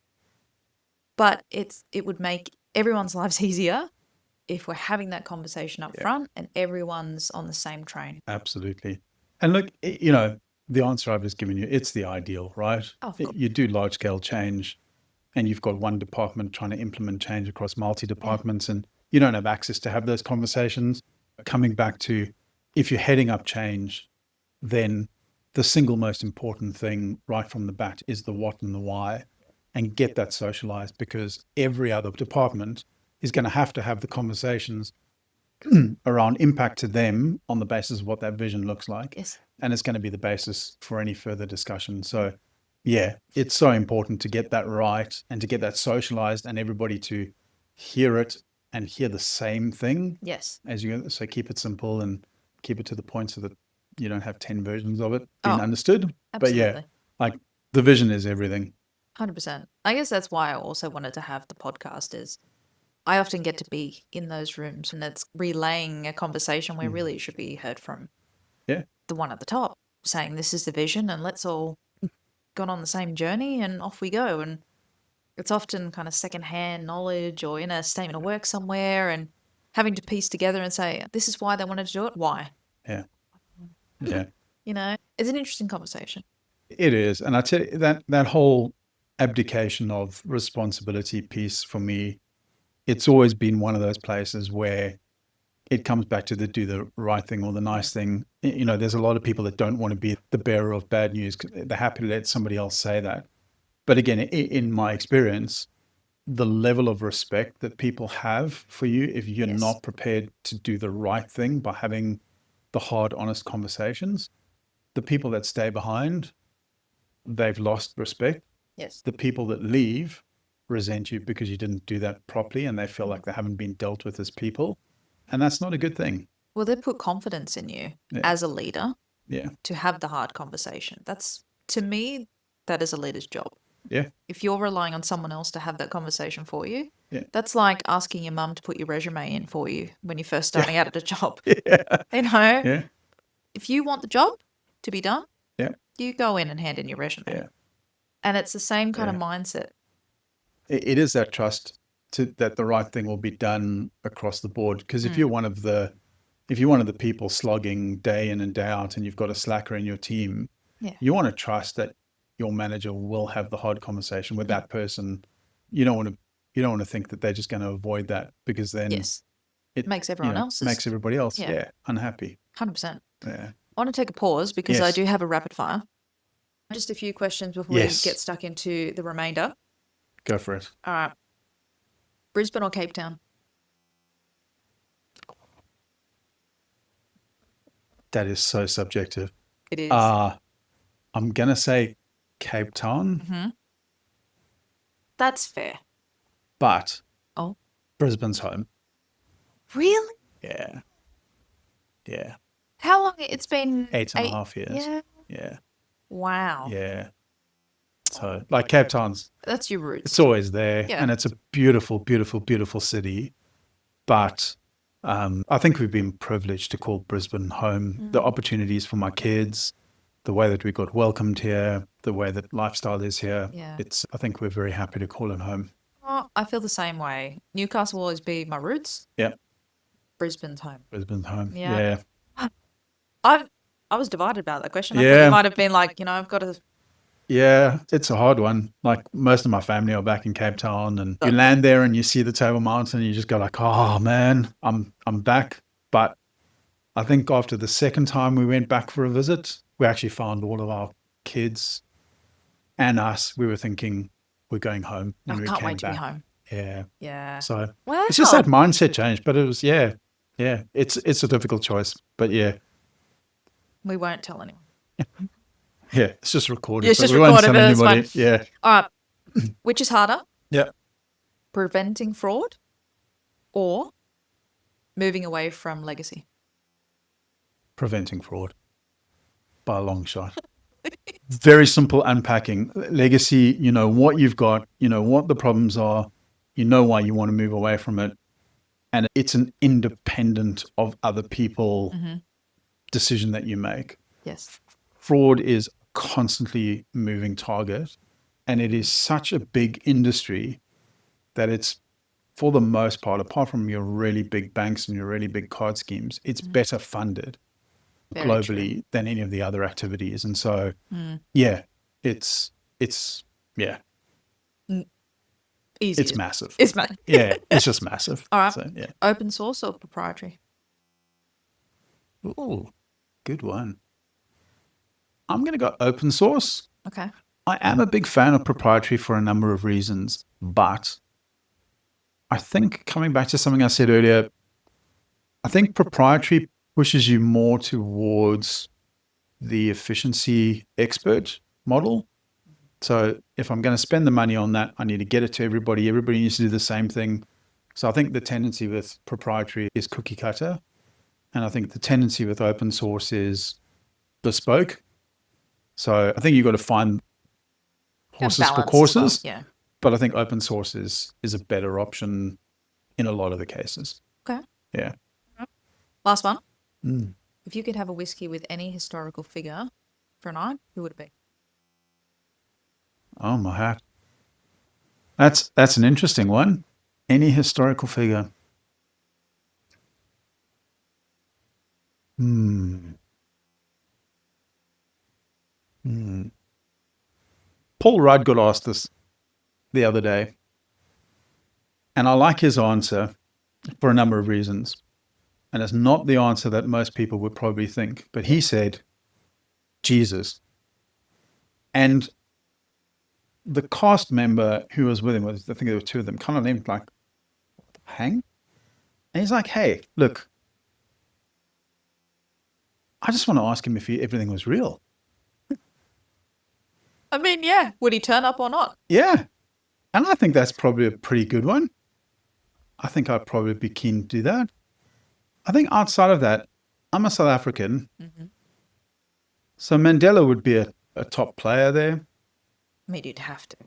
A: But it would make everyone's lives easier if we're having that conversation up
B: Yeah.
A: front and everyone's on the same train.
B: Absolutely. And look, you know, the answer I've just given you, it's the ideal, right?
A: Oh, of course.
B: You do large scale change and you've got one department trying to implement change across multi departments and you don't have access to have those conversations. Coming back to, if you're heading up change, then the single most important thing right from the bat is the what and the why, and get that socialized, because every other department is going to have the conversations around impact to them on the basis of what that vision looks like.
A: Yes.
B: And it's going to be the basis for any further discussion. So yeah, it's so important to get that right and to get that socialized and everybody to hear it and hear the same thing
A: Yes.
B: as you. So keep it simple and keep it to the point so that you don't have 10 versions of it being understood.
A: Absolutely.
B: But yeah, like the vision is everything.
A: 100%. I guess that's why I also wanted to have the podcast is I often get to be in those rooms and it's relaying a conversation where really it should be heard from the one at the top saying this is the vision and let's all go on the same journey and off we go. And it's often kind of secondhand knowledge or in a statement of work somewhere and having to piece together and say, this is why they wanted to do it. Why?
B: Yeah. Yeah.
A: You know, it's an interesting conversation.
B: It is. And I tell you that whole abdication of responsibility piece for me, it's always been one of those places where it comes back to the do the right thing or the nice thing. You know, there's a lot of people that don't want to be the bearer of bad news. They're happy to let somebody else say that. But again, in my experience, the level of respect that people have for you, if you're not prepared to do the right thing by having the hard, honest conversations, the people that stay behind, they've lost respect.
A: Yes.
B: The people that leave resent you because you didn't do that properly and they feel like they haven't been dealt with as people. And that's not a good thing.
A: Well, they put confidence in you as a leader to have the hard conversation. That's, to me, that is a leader's job.
B: Yeah.
A: If you're relying on someone else to have that conversation for you, that's like asking your mum to put your resume in for you when you're first starting out at a job. You know, if you want the job to be done, you go in and hand in your resume. And it's the same kind of mindset.
B: It is that trust that the right thing will be done across the board. Because if you're one of the people slogging day in and day out and you've got a slacker in your team, you want to trust that your manager will have the hard conversation with that person. You don't want to think that they're just going to avoid that, because then
A: it makes everyone else
B: makes everybody else unhappy.
A: 100%.
B: Yeah.
A: I want to take a pause because I do have a rapid fire. Just a few questions before we get stuck into the remainder.
B: Go for it.
A: All right. Brisbane or Cape Town?
B: That is so subjective.
A: It is.
B: I'm going to say Cape Town.
A: Mm-hmm. That's fair.
B: But Brisbane's home.
A: Really?
B: Yeah. Yeah.
A: How long? It's been
B: 8.5 years.
A: Yeah.
B: Yeah.
A: Wow.
B: Yeah. So like Cape Town's,
A: that's your roots.
B: It's always there, and it's a beautiful, beautiful, beautiful city. But I think we've been privileged to call Brisbane home. The opportunities for my kids, the way that we got welcomed here, the way that lifestyle is here. I think we're very happy to call it home.
A: Oh, I feel the same way. Newcastle will always be my roots.
B: Yeah.
A: Brisbane's home.
B: Brisbane's home. Yeah.
A: I was divided about that question. I thought you might have been like, I've got to.
B: Yeah, it's a hard one. Like most of my family are back in Cape Town, and you land there and you see the Table Mountain and you just go like, oh man, I'm back. But I think after the second time we went back for a visit, we actually found all of our kids and us. We were thinking we're going home.
A: I can't wait to be home.
B: Yeah.
A: Yeah.
B: So it's just that mindset change, but it was, it's a difficult choice, but
A: we won't tell anyone.
B: Yeah, it's just recorded.
A: Yeah, it's just recorded.
B: Tell anybody. Yeah.
A: All right. Which is harder,
B: Yeah.
A: preventing fraud or moving away from legacy?
B: Preventing fraud by a long shot. Very simple unpacking. Legacy, you know what you've got, you know what the problems are, you know why you want to move away from it. And it's an independent of other people decision that you make.
A: Yes.
B: Fraud is constantly moving target, and it is such a big industry that it's, for the most part, apart from your really big banks and your really big card schemes, it's better funded
A: Very true.
B: globally than any of the other activities. And so, yeah, it's yeah,
A: Easy.
B: it's massive.
A: It's massive.
B: Yeah, it's just massive.
A: All right.
B: So, yeah.
A: Open source or proprietary?
B: Ooh, good one. I'm going to go open source.
A: Okay.
B: I am a big fan of proprietary for a number of reasons, but I think coming back to something I said earlier, I think proprietary pushes you more towards the efficiency expert model. So if I'm going to spend the money on that, I need to get it to everybody. Everybody needs to do the same thing. So I think the tendency with proprietary is cookie cutter. And I think the tendency with open source is bespoke. So I think you've got to find horses for courses.
A: Well. Yeah.
B: But I think open source is a better option in a lot of the cases.
A: Okay.
B: Yeah.
A: Last one. If you could have a whiskey with any historical figure for a night, who would it be?
B: Oh my hat. That's an interesting one. Any historical figure. Paul Rudd got asked this the other day, and I like his answer for a number of reasons. And it's not the answer that most people would probably think, but he said, Jesus. And the cast member who was with him, I think there were two of them, kind of named like Hang. And he's like, hey, look, I just want to ask him if everything was real.
A: I mean, yeah. Would he turn up or not?
B: Yeah. And I think that's probably a pretty good one. I think I'd probably be keen to do that. I think outside of that, I'm a South African. So Mandela would be a top player there.
A: I mean, you'd have to.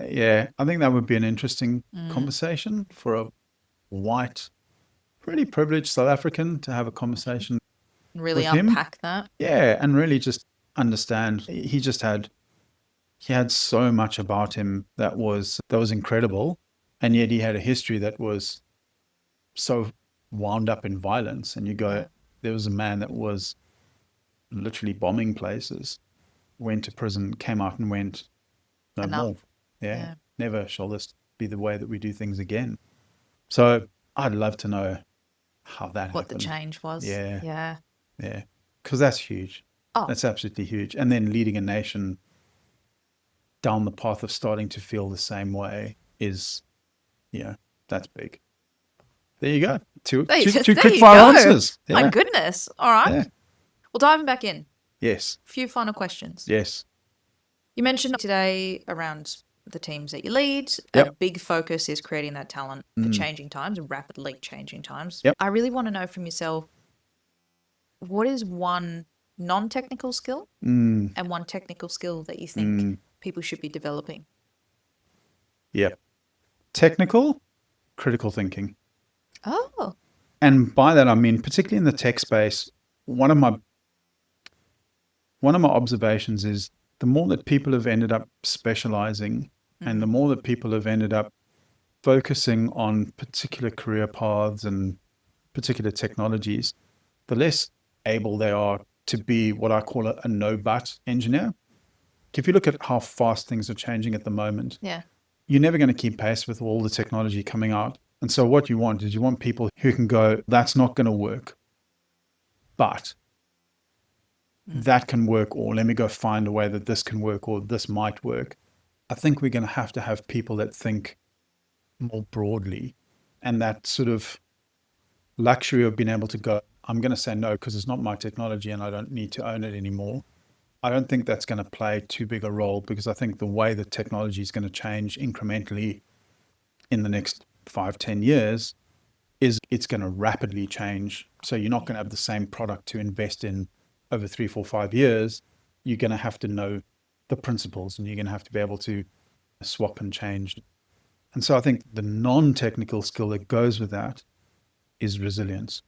B: Yeah, I think that would be an interesting conversation for a white, pretty privileged South African to have a conversation
A: Really
B: with him.
A: unpack that.
B: Yeah, and really just understand. He had so much about him that was incredible, and yet he had a history that was so wound up in violence. And you go, there was a man that was literally bombing places, went to prison, came out and went, no more. Yeah, never shall this be the way that we do things again. So I'd love to know how that happened.
A: What the change was.
B: Yeah. Because that's huge.
A: Oh.
B: That's absolutely huge. And then leading a nation down the path of starting to feel the same way is, that's big. There you go. Two quick fire answers. Yeah.
A: My goodness. All right.
B: Yeah.
A: Well, diving back in.
B: Yes.
A: A few final questions.
B: Yes.
A: You mentioned today around the teams that you lead. A big focus is creating that talent for changing times, rapidly changing times.
B: Yep.
A: I really want to know from yourself, what is one non-technical skill and one technical skill that you think people should be developing?
B: Yeah. Technical, critical thinking.
A: Oh.
B: And by that, I mean, particularly in the tech space, one of my observations is the more that people have ended up specializing and the more that people have ended up focusing on particular career paths and particular technologies, the less able they are to be what I call a no-but engineer. If you look at how fast things are changing at the moment, you're never going to keep pace with all the technology coming out. And so what you want is people who can go, that's not going to work, but that can work, or let me go find a way that this can work, or this might work. I think we're going to have people that think more broadly, and that sort of luxury of being able to go, I'm going to say no because it's not my technology and I don't need to own it anymore. I don't think that's going to play too big a role, because I think the way that technology is going to change incrementally in the next 5, 10 years is it's going to rapidly change. So you're not going to have the same product to invest in over 3, 4, 5 years. You're going to have to know the principles, and you're going to have to be able to swap and change. And so I think the non-technical skill that goes with that is resilience.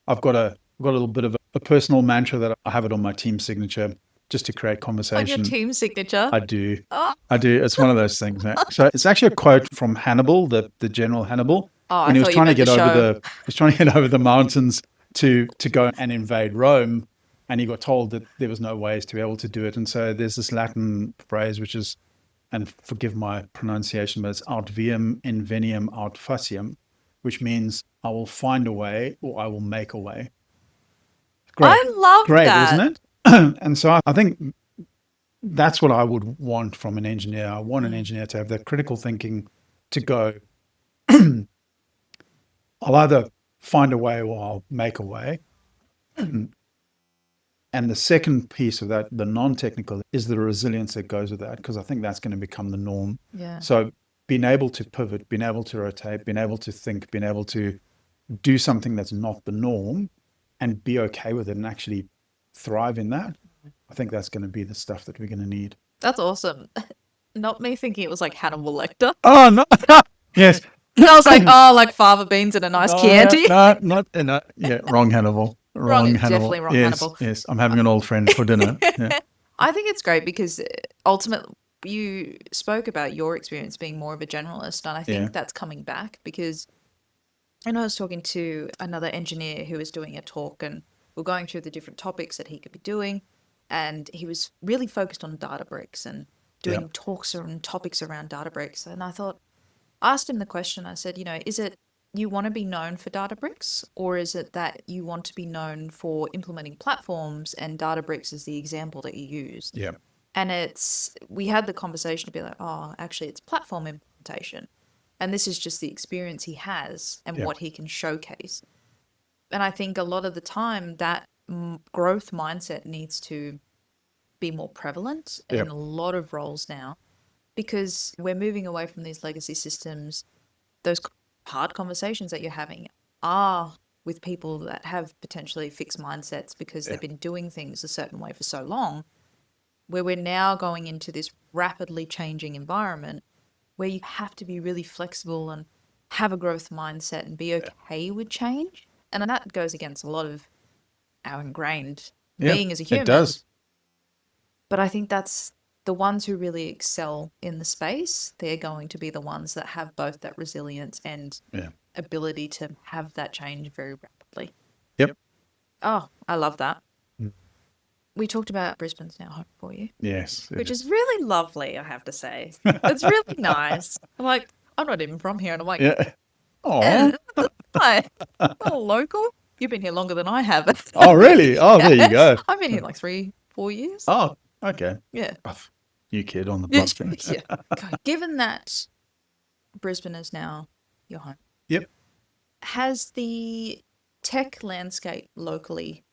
B: I've got a little bit of a personal mantra that I have it on my team signature just to create
A: On your
B: conversation.
A: team signature.
B: I do.
A: Oh,
B: I do. It's one of those things, mate. So it's actually a quote from Hannibal, the General Hannibal,
A: I
B: when he was
A: thought you
B: trying to
A: meant the
B: get over
A: show.
B: he was trying to get over the mountains to go and invade Rome, and he got told that there was no ways to be able to do it. And so there's this Latin phrase which is, and forgive my pronunciation, but it's aut viam inveniam aut faciam, which means I will find a way or I will make a way. Great.
A: I love
B: Great, isn't
A: that.
B: it? And so I think that's what I would want from an engineer. I want an engineer to have that critical thinking to go, I'll either find a way or I'll make a way. And the second piece of that, the non-technical, is the resilience that goes with that, because I think that's going to become the norm.
A: Yeah.
B: So being able to pivot, being able to rotate, being able to think, being able to do something that's not the norm and be okay with it and actually thrive in that, I think that's going to be the stuff that we're going to need.
A: That's awesome. Not me thinking it was like Hannibal Lecter.
B: Oh, no. Yes.
A: I was like, oh, like fava beans and a nice
B: No,
A: Chianti.
B: no, not, no, yeah, wrong Hannibal.
A: Wrong,
B: Wrong Hannibal.
A: definitely wrong
B: Yes,
A: Hannibal.
B: yes. I'm having an old friend for dinner. Yeah,
A: I think it's great because ultimately you spoke about your experience being more of a generalist, and I
B: yeah,
A: think that's coming back because I know I was talking to another engineer who was doing a talk, and we're going through the different topics that he could be doing, and he was really focused on Databricks and
B: yeah,
A: doing talks and topics around Databricks. And asked him the question, I said, is it you want to be known for Databricks, or is it that you want to be known for implementing platforms and Databricks is the example that you use?
B: yeah,
A: And we had the conversation to be like, oh, actually, it's platform implementation. And this is just the experience he has and
B: yeah,
A: what he can showcase. And I think a lot of the time that growth mindset needs to be more prevalent
B: yeah,
A: in a lot of roles now because we're moving away from these legacy systems. Those hard conversations that you're having are with people that have potentially fixed mindsets because
B: yeah,
A: they've been doing things a certain way for so long, where we're now going into this rapidly changing environment where you have to be really flexible and have a growth mindset and be
B: yeah,
A: okay with change. And that goes against a lot of our ingrained
B: yeah.
A: being as a
B: It
A: human.
B: does.
A: But I think that's the ones who really excel in the space. They're going to be the ones that have both that resilience and
B: Yeah.
A: ability to have that change very rapidly.
B: Yep.
A: Oh, I love that.
B: Mm.
A: We talked about Brisbane's now home for you,
B: Yes, it
A: which
B: is.
A: is really lovely, I have to say. It's really nice. I'm like, I'm not even from here. And I'm like,
B: Yeah. Oh.
A: eh, hi, oh, local? You've been here longer than I have.
B: Oh, really? Oh, there you
A: Yeah.
B: go.
A: I've been here like 3, 4 years.
B: Oh, okay.
A: Yeah.
B: Oh, new kid on the block.
A: Yeah. God, given that Brisbane is now your home,
B: Yep.
A: has the tech landscape locally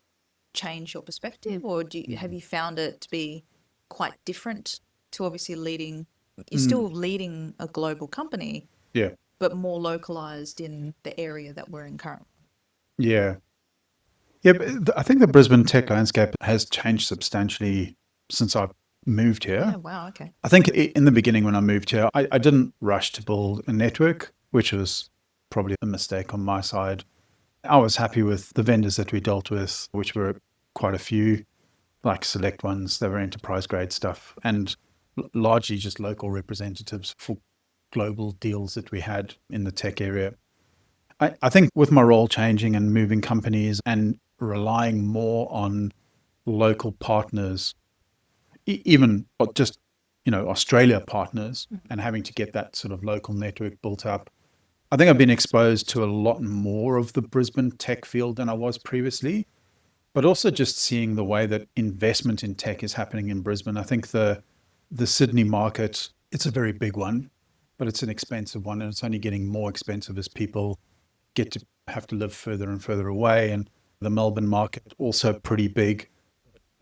A: changed your perspective, or have you found it to be quite different to obviously leading? You're
B: Mm,
A: still leading a global company,
B: yeah.
A: but more localized in the area that we're in currently.
B: Yeah. Yeah. But I think the Brisbane tech landscape has changed substantially since I moved
A: Yeah.
B: here.
A: Wow. Okay.
B: I think in the beginning when I moved here, I didn't rush to build a network, which was probably a mistake on my side. I was happy with the vendors that we dealt with, which were quite a few, like select ones. They were enterprise grade stuff, and largely just local representatives for global deals that we had in the tech area. I think with my role changing and moving companies and relying more on local partners, even just, Australia partners, and having to get that sort of local network built up, I think I've been exposed to a lot more of the Brisbane tech field than I was previously, but also just seeing the way that investment in tech is happening in Brisbane. I think the Sydney market, it's a very big one, but it's an expensive one, and it's only getting more expensive as people get to have to live further and further away. And the Melbourne market, also pretty big,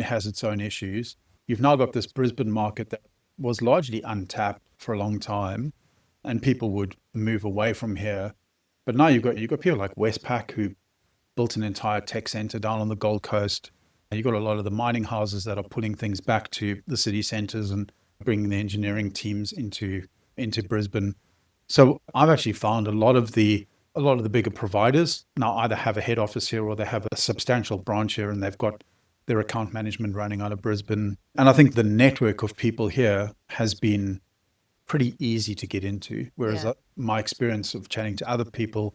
B: it has its own issues. You've now got this Brisbane market that was largely untapped for a long time, and people would move away from here. But now you've got people like Westpac who built an entire tech center down on the Gold Coast. And you've got a lot of the mining houses that are pulling things back to the city centers and bringing the engineering teams into Brisbane. So I've actually found a lot of the bigger providers now either have a head office here or they have a substantial branch here, and they've got their account management running out of Brisbane. And I think the network of people here has been pretty easy to get into. Whereas
A: Yeah.
B: my experience of chatting to other people,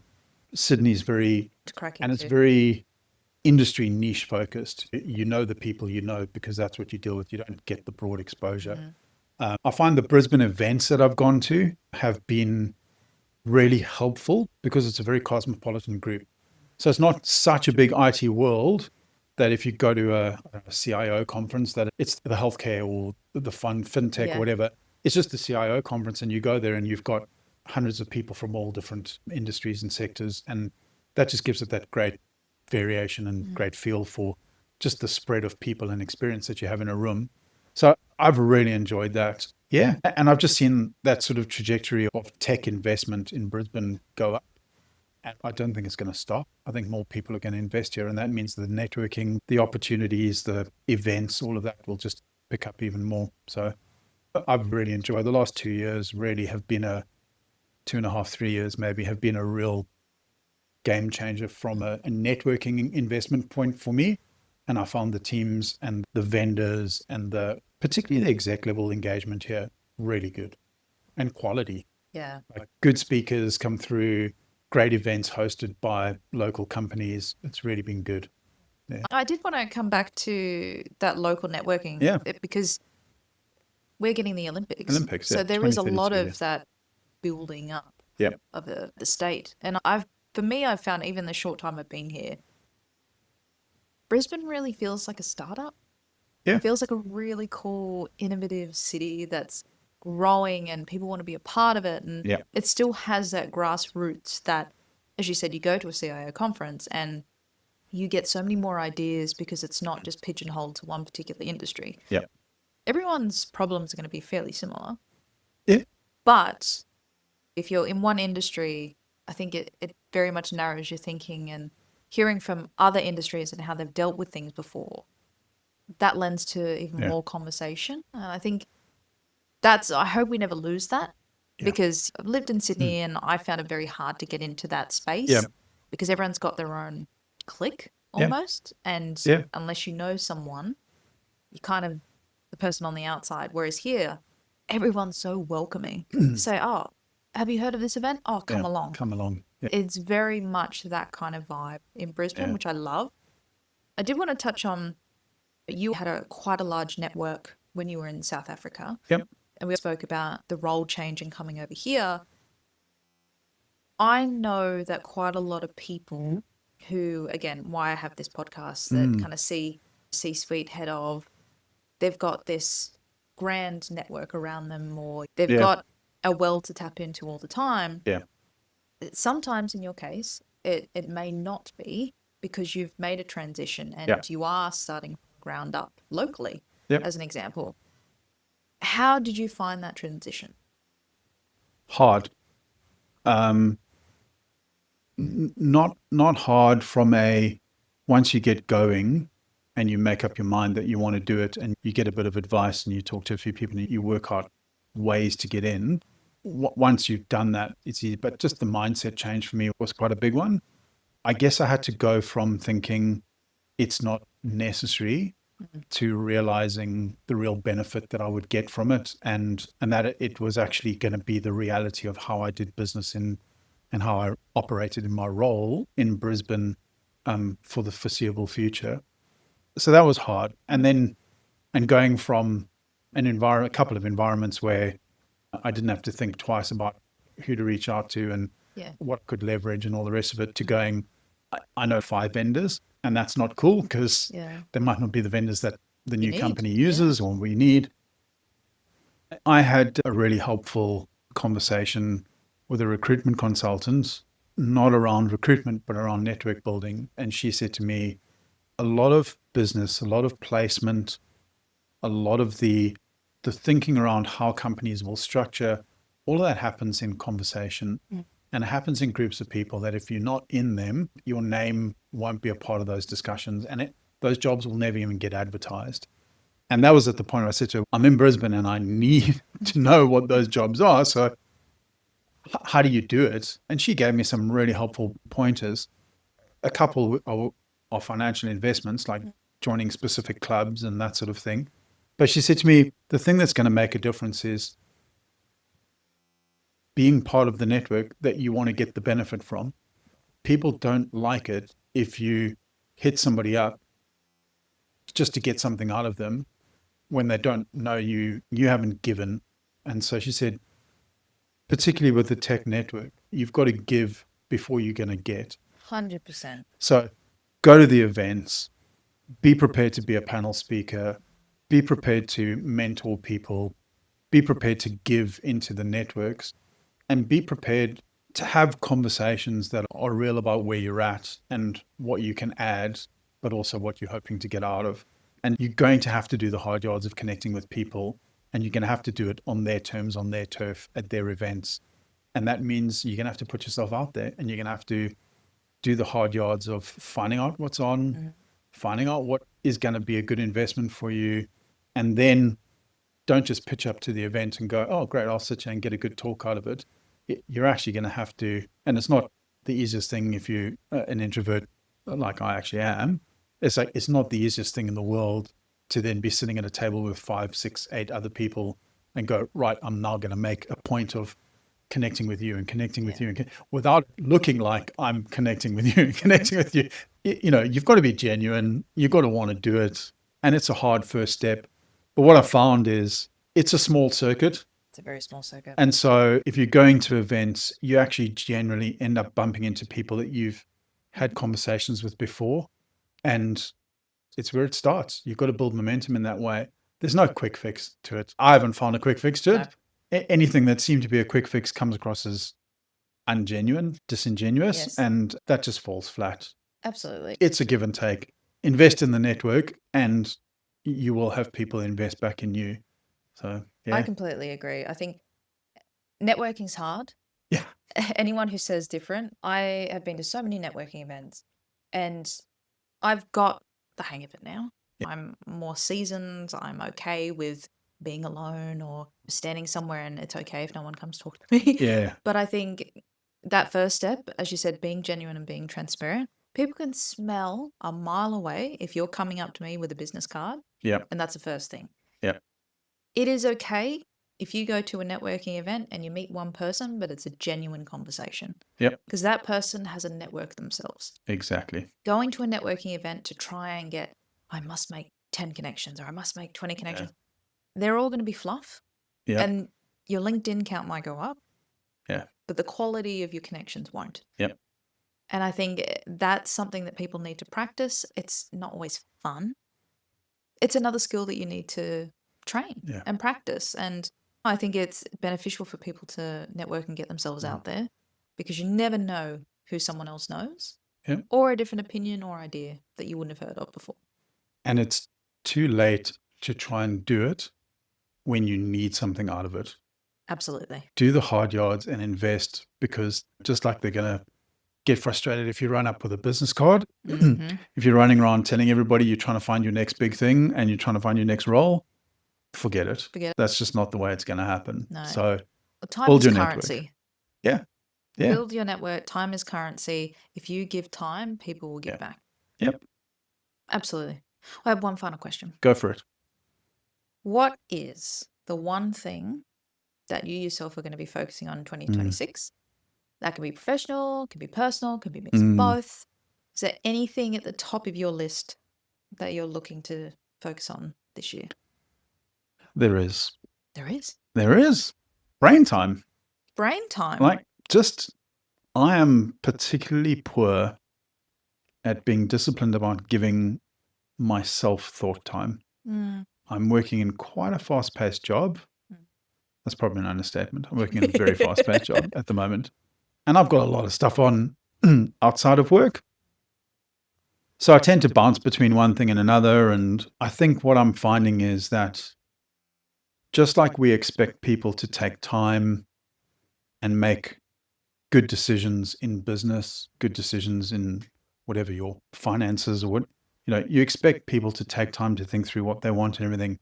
B: Sydney's very,
A: To crack
B: and it's
A: into.
B: very industry niche focused. You know the people you know because that's what you deal with. You don't get the broad exposure.
A: Mm.
B: I find the Brisbane events that I've gone to have been really helpful because it's a very cosmopolitan group. So it's not such a big IT world that if you go to a CIO conference, that it's the healthcare or the fintech or
A: Yeah.
B: whatever. It's just the CIO conference, and you go there and you've got hundreds of people from all different industries and sectors, and that just gives it that great variation and
A: Mm.
B: great feel for just the spread of people and experience that you have in a room. So I've really enjoyed that. Yeah. And I've just seen that sort of trajectory of tech investment in Brisbane go up. And I don't think it's going to stop. I think more people are going to invest here. And that means the networking, the opportunities, the events, all of that will just pick up even more. So I've really enjoyed the last 2 years, really have been 2.5, 3 years maybe, have been a real game changer from a networking investment point for me. And I found the teams and the vendors and particularly the exec level engagement here really good and quality.
A: Yeah.
B: Like good speakers come through, great events hosted by local companies. It's really been good. Yeah.
A: I did want to come back to that local networking
B: Yeah.
A: because we're getting the Olympics.
B: Olympics. Yeah.
A: So there is a lot
B: 2032. Yeah.
A: of that building up
B: Yeah.
A: of the state. And for me, I've found even the short time I've been here, Brisbane really feels like a startup.
B: Yeah.
A: It feels like a really cool, innovative city that's growing and people want to be a part of it. And
B: Yeah.
A: it still has that grassroots that, as you said, you go to a CIO conference and you get so many more ideas because it's not just pigeonholed to one particular industry.
B: Yeah.
A: Everyone's problems are going to be fairly similar.
B: Yeah.
A: But if you're in one industry, I think it very much narrows your thinking, and hearing from other industries and how they've dealt with things before, that lends to even
B: Yeah.
A: more conversation. And I think I hope we never lose that,
B: Yeah.
A: because I've lived in
B: Mm.
A: Sydney and I found it very hard to get into that space
B: Yeah.
A: because everyone's got their own clique
B: Yeah.
A: almost. And
B: Yeah.
A: unless you know someone, you kind of the person on the outside. Whereas here, everyone's so welcoming. Say, oh, have you heard of this event? Oh, come
B: Yeah.
A: along.
B: Come along. Yeah.
A: It's very much that kind of vibe in Brisbane,
B: Yeah.
A: which I love. I did want to touch on, you had quite a large network when you were in South Africa.
B: Yep.
A: And we spoke about the role change and coming over here. I know that quite a lot of people who, again, why I have this podcast, that kind of C-suite head of, they've got this grand network around them, or they've
B: Yeah.
A: got a well to tap into all the time.
B: Yeah.
A: Sometimes in your case, it may not be because you've made a transition and
B: Yeah.
A: you are starting from the ground up locally,
B: Yep.
A: as an example. How did you find that transition?
B: Hard. Not hard from once you get going and you make up your mind that you want to do it and you get a bit of advice and you talk to a few people and you work out ways to get in. Once you've done that, it's easy. But just the mindset change for me was quite a big one. I guess I had to go from thinking it's not necessary to realizing the real benefit that I would get from it, and that it was actually going to be the reality of how I did business and how I operated in my role in Brisbane for the foreseeable future. So that was hard. And going from a couple of environments where I didn't have to think twice about who to reach out to and
A: Yeah.
B: what could leverage and all the rest of it, to going, I know 5 vendors, and that's not cool because
A: Yeah.
B: they might not be the vendors that the new
A: need,
B: company
A: yeah.
B: uses or we need. I had a really helpful conversation with a recruitment consultant, not around recruitment, but around network building. And she said to me, a lot of business, a lot of placement, a lot of the thinking around how companies will structure, all of that happens in conversation. And it happens in groups of people that if you're not in them, your name won't be a part of those discussions, and those jobs will never even get advertised. And that was at the point where I said to her, I'm in Brisbane and I need to know what those jobs are. So how do you do it? And she gave me some really helpful pointers. A couple are financial investments, like joining specific clubs and that sort of thing. But she said to me, the thing that's going to make a difference is being part of the network that you want to get the benefit from. People don't like it if you hit somebody up just to get something out of them when they don't know you haven't given. And so she said, particularly with the tech network, you've got to give before you're going to get.
A: 100%.
B: So go to the events, be prepared to be a panel speaker, be prepared to mentor people, be prepared to give into the networks, and be prepared to have conversations that are real about where you're at and what you can add, but also what you're hoping to get out of. And you're going to have to do the hard yards of connecting with people, and you're going to have to do it on their terms, on their turf, at their events. And that means you're going to have to put yourself out there, and you're going to have to do the hard yards of finding out what's on, finding out what is going to be a good investment for you, and then don't just pitch up to the event and go, oh, great, I'll sit here and get a good talk out of it. You're actually going to have to, and it's not the easiest thing if you're an introvert like I actually am. It's like, it's not the easiest thing in the world to then be sitting at a table with 5, 6, 8 other people and go, right, I'm now going to make a point of connecting with you and connecting with you without looking like I'm connecting with you and connecting with you. You know, you've got to be genuine. You've got to want to do it. And it's a hard first step. But what I found is it's a small circuit.
A: It's a very small circuit.
B: And so if you're going to events, you actually generally end up bumping into people that you've had conversations with before. And it's where it starts. You've got to build momentum in that way. There's no quick fix to it. I haven't found a quick fix to it. Anything that seemed to be a quick fix comes across as ungenuine, disingenuous, and that just falls flat.
A: Absolutely.
B: It's a give and take. Invest in the network and you will have people invest back in you. So,
A: I completely agree. I think networking's hard.
B: Yeah.
A: Anyone who says different, I have been to so many networking events and I've got the hang of it now.
B: Yeah.
A: I'm more seasoned. I'm okay with being alone or standing somewhere and it's okay if no one comes talk to me.
B: Yeah.
A: But I think that first step, as you said, being genuine and being transparent, people can smell a mile away if you're coming up to me with a business card.
B: Yeah.
A: And that's the first thing.
B: Yeah.
A: It is okay if you go to a networking event and you meet one person, but it's a genuine conversation.
B: Yep.
A: Because that person has a network themselves.
B: Exactly.
A: Going to a networking event to try and get, I must make 10 connections or I must make 20 connections. They're all going to be fluff.
B: Yeah.
A: And your LinkedIn count might go up.
B: Yeah.
A: But the quality of your connections won't.
B: Yep.
A: And I think that's something that people need to practice. It's not always fun. It's another skill that you need to train and practice. And I think it's beneficial for people to network and get themselves out there because you never know who someone else knows or a different opinion or idea that you wouldn't have heard of before.
B: And it's too late to try and do it when you need something out of it.
A: Absolutely.
B: Do the hard yards and invest because just like they're going to get frustrated if you run up with a business card, if you're running around telling everybody you're trying to find your next big thing and you're trying to find your next role, forget it. That's just not the way it's going to happen.
A: No.
B: So
A: time
B: build
A: is
B: your
A: currency.
B: Network. Yeah.
A: Build your network. Time is currency. If you give time, people will give back.
B: Yep.
A: Absolutely. I have one final question.
B: Go for it.
A: What is the one thing that you yourself are going to be focusing on in 2026? That can be professional, can be personal, can be mixed of both. Is there anything at the top of your list that you're looking to focus on this year?
B: There is.
A: There is?
B: There is. Brain time.
A: Brain time?
B: Like I am particularly poor at being disciplined about giving myself thought time. I'm working in quite a fast-paced job. That's probably an understatement. I'm working in a very fast-paced job at the moment. And I've got a lot of stuff on outside of work. So I tend to bounce between one thing and another. And I think what I'm finding is that just like we expect people to take time and make good decisions in business, good decisions in whatever your finances or what, you expect people to take time to think through what they want and everything.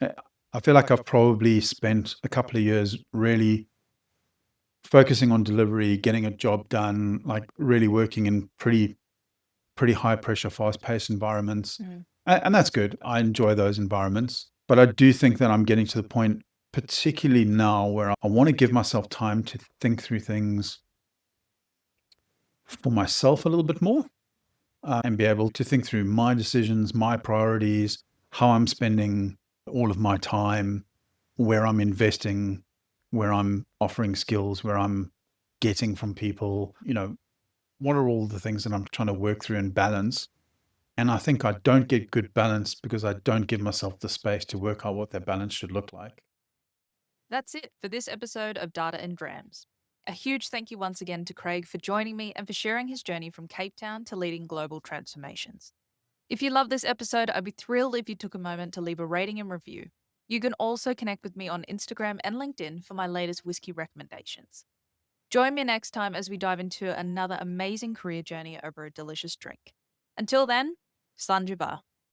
B: Uh, I feel like I've probably spent a couple of years really focusing on delivery, getting a job done, like really working in pretty high pressure, fast paced environments.
A: Mhm.
B: And that's good. I enjoy those environments. But I do think that I'm getting to the point, particularly now, where I want to give myself time to think through things for myself a little bit more, and be able to think through my decisions, my priorities, how I'm spending all of my time, where I'm investing, where I'm offering skills, where I'm getting from people, what are all the things that I'm trying to work through and balance. And I think I don't get good balance because I don't give myself the space to work out what that balance should look like.
A: That's it for this episode of Data and Drams. A huge thank you once again to Craig for joining me and for sharing his journey from Cape Town to leading global transformations. If you love this episode, I'd be thrilled if you took a moment to leave a rating and review. You can also connect with me on Instagram and LinkedIn for my latest whiskey recommendations. Join me next time as we dive into another amazing career journey over a delicious drink. Until then, Sanjiva.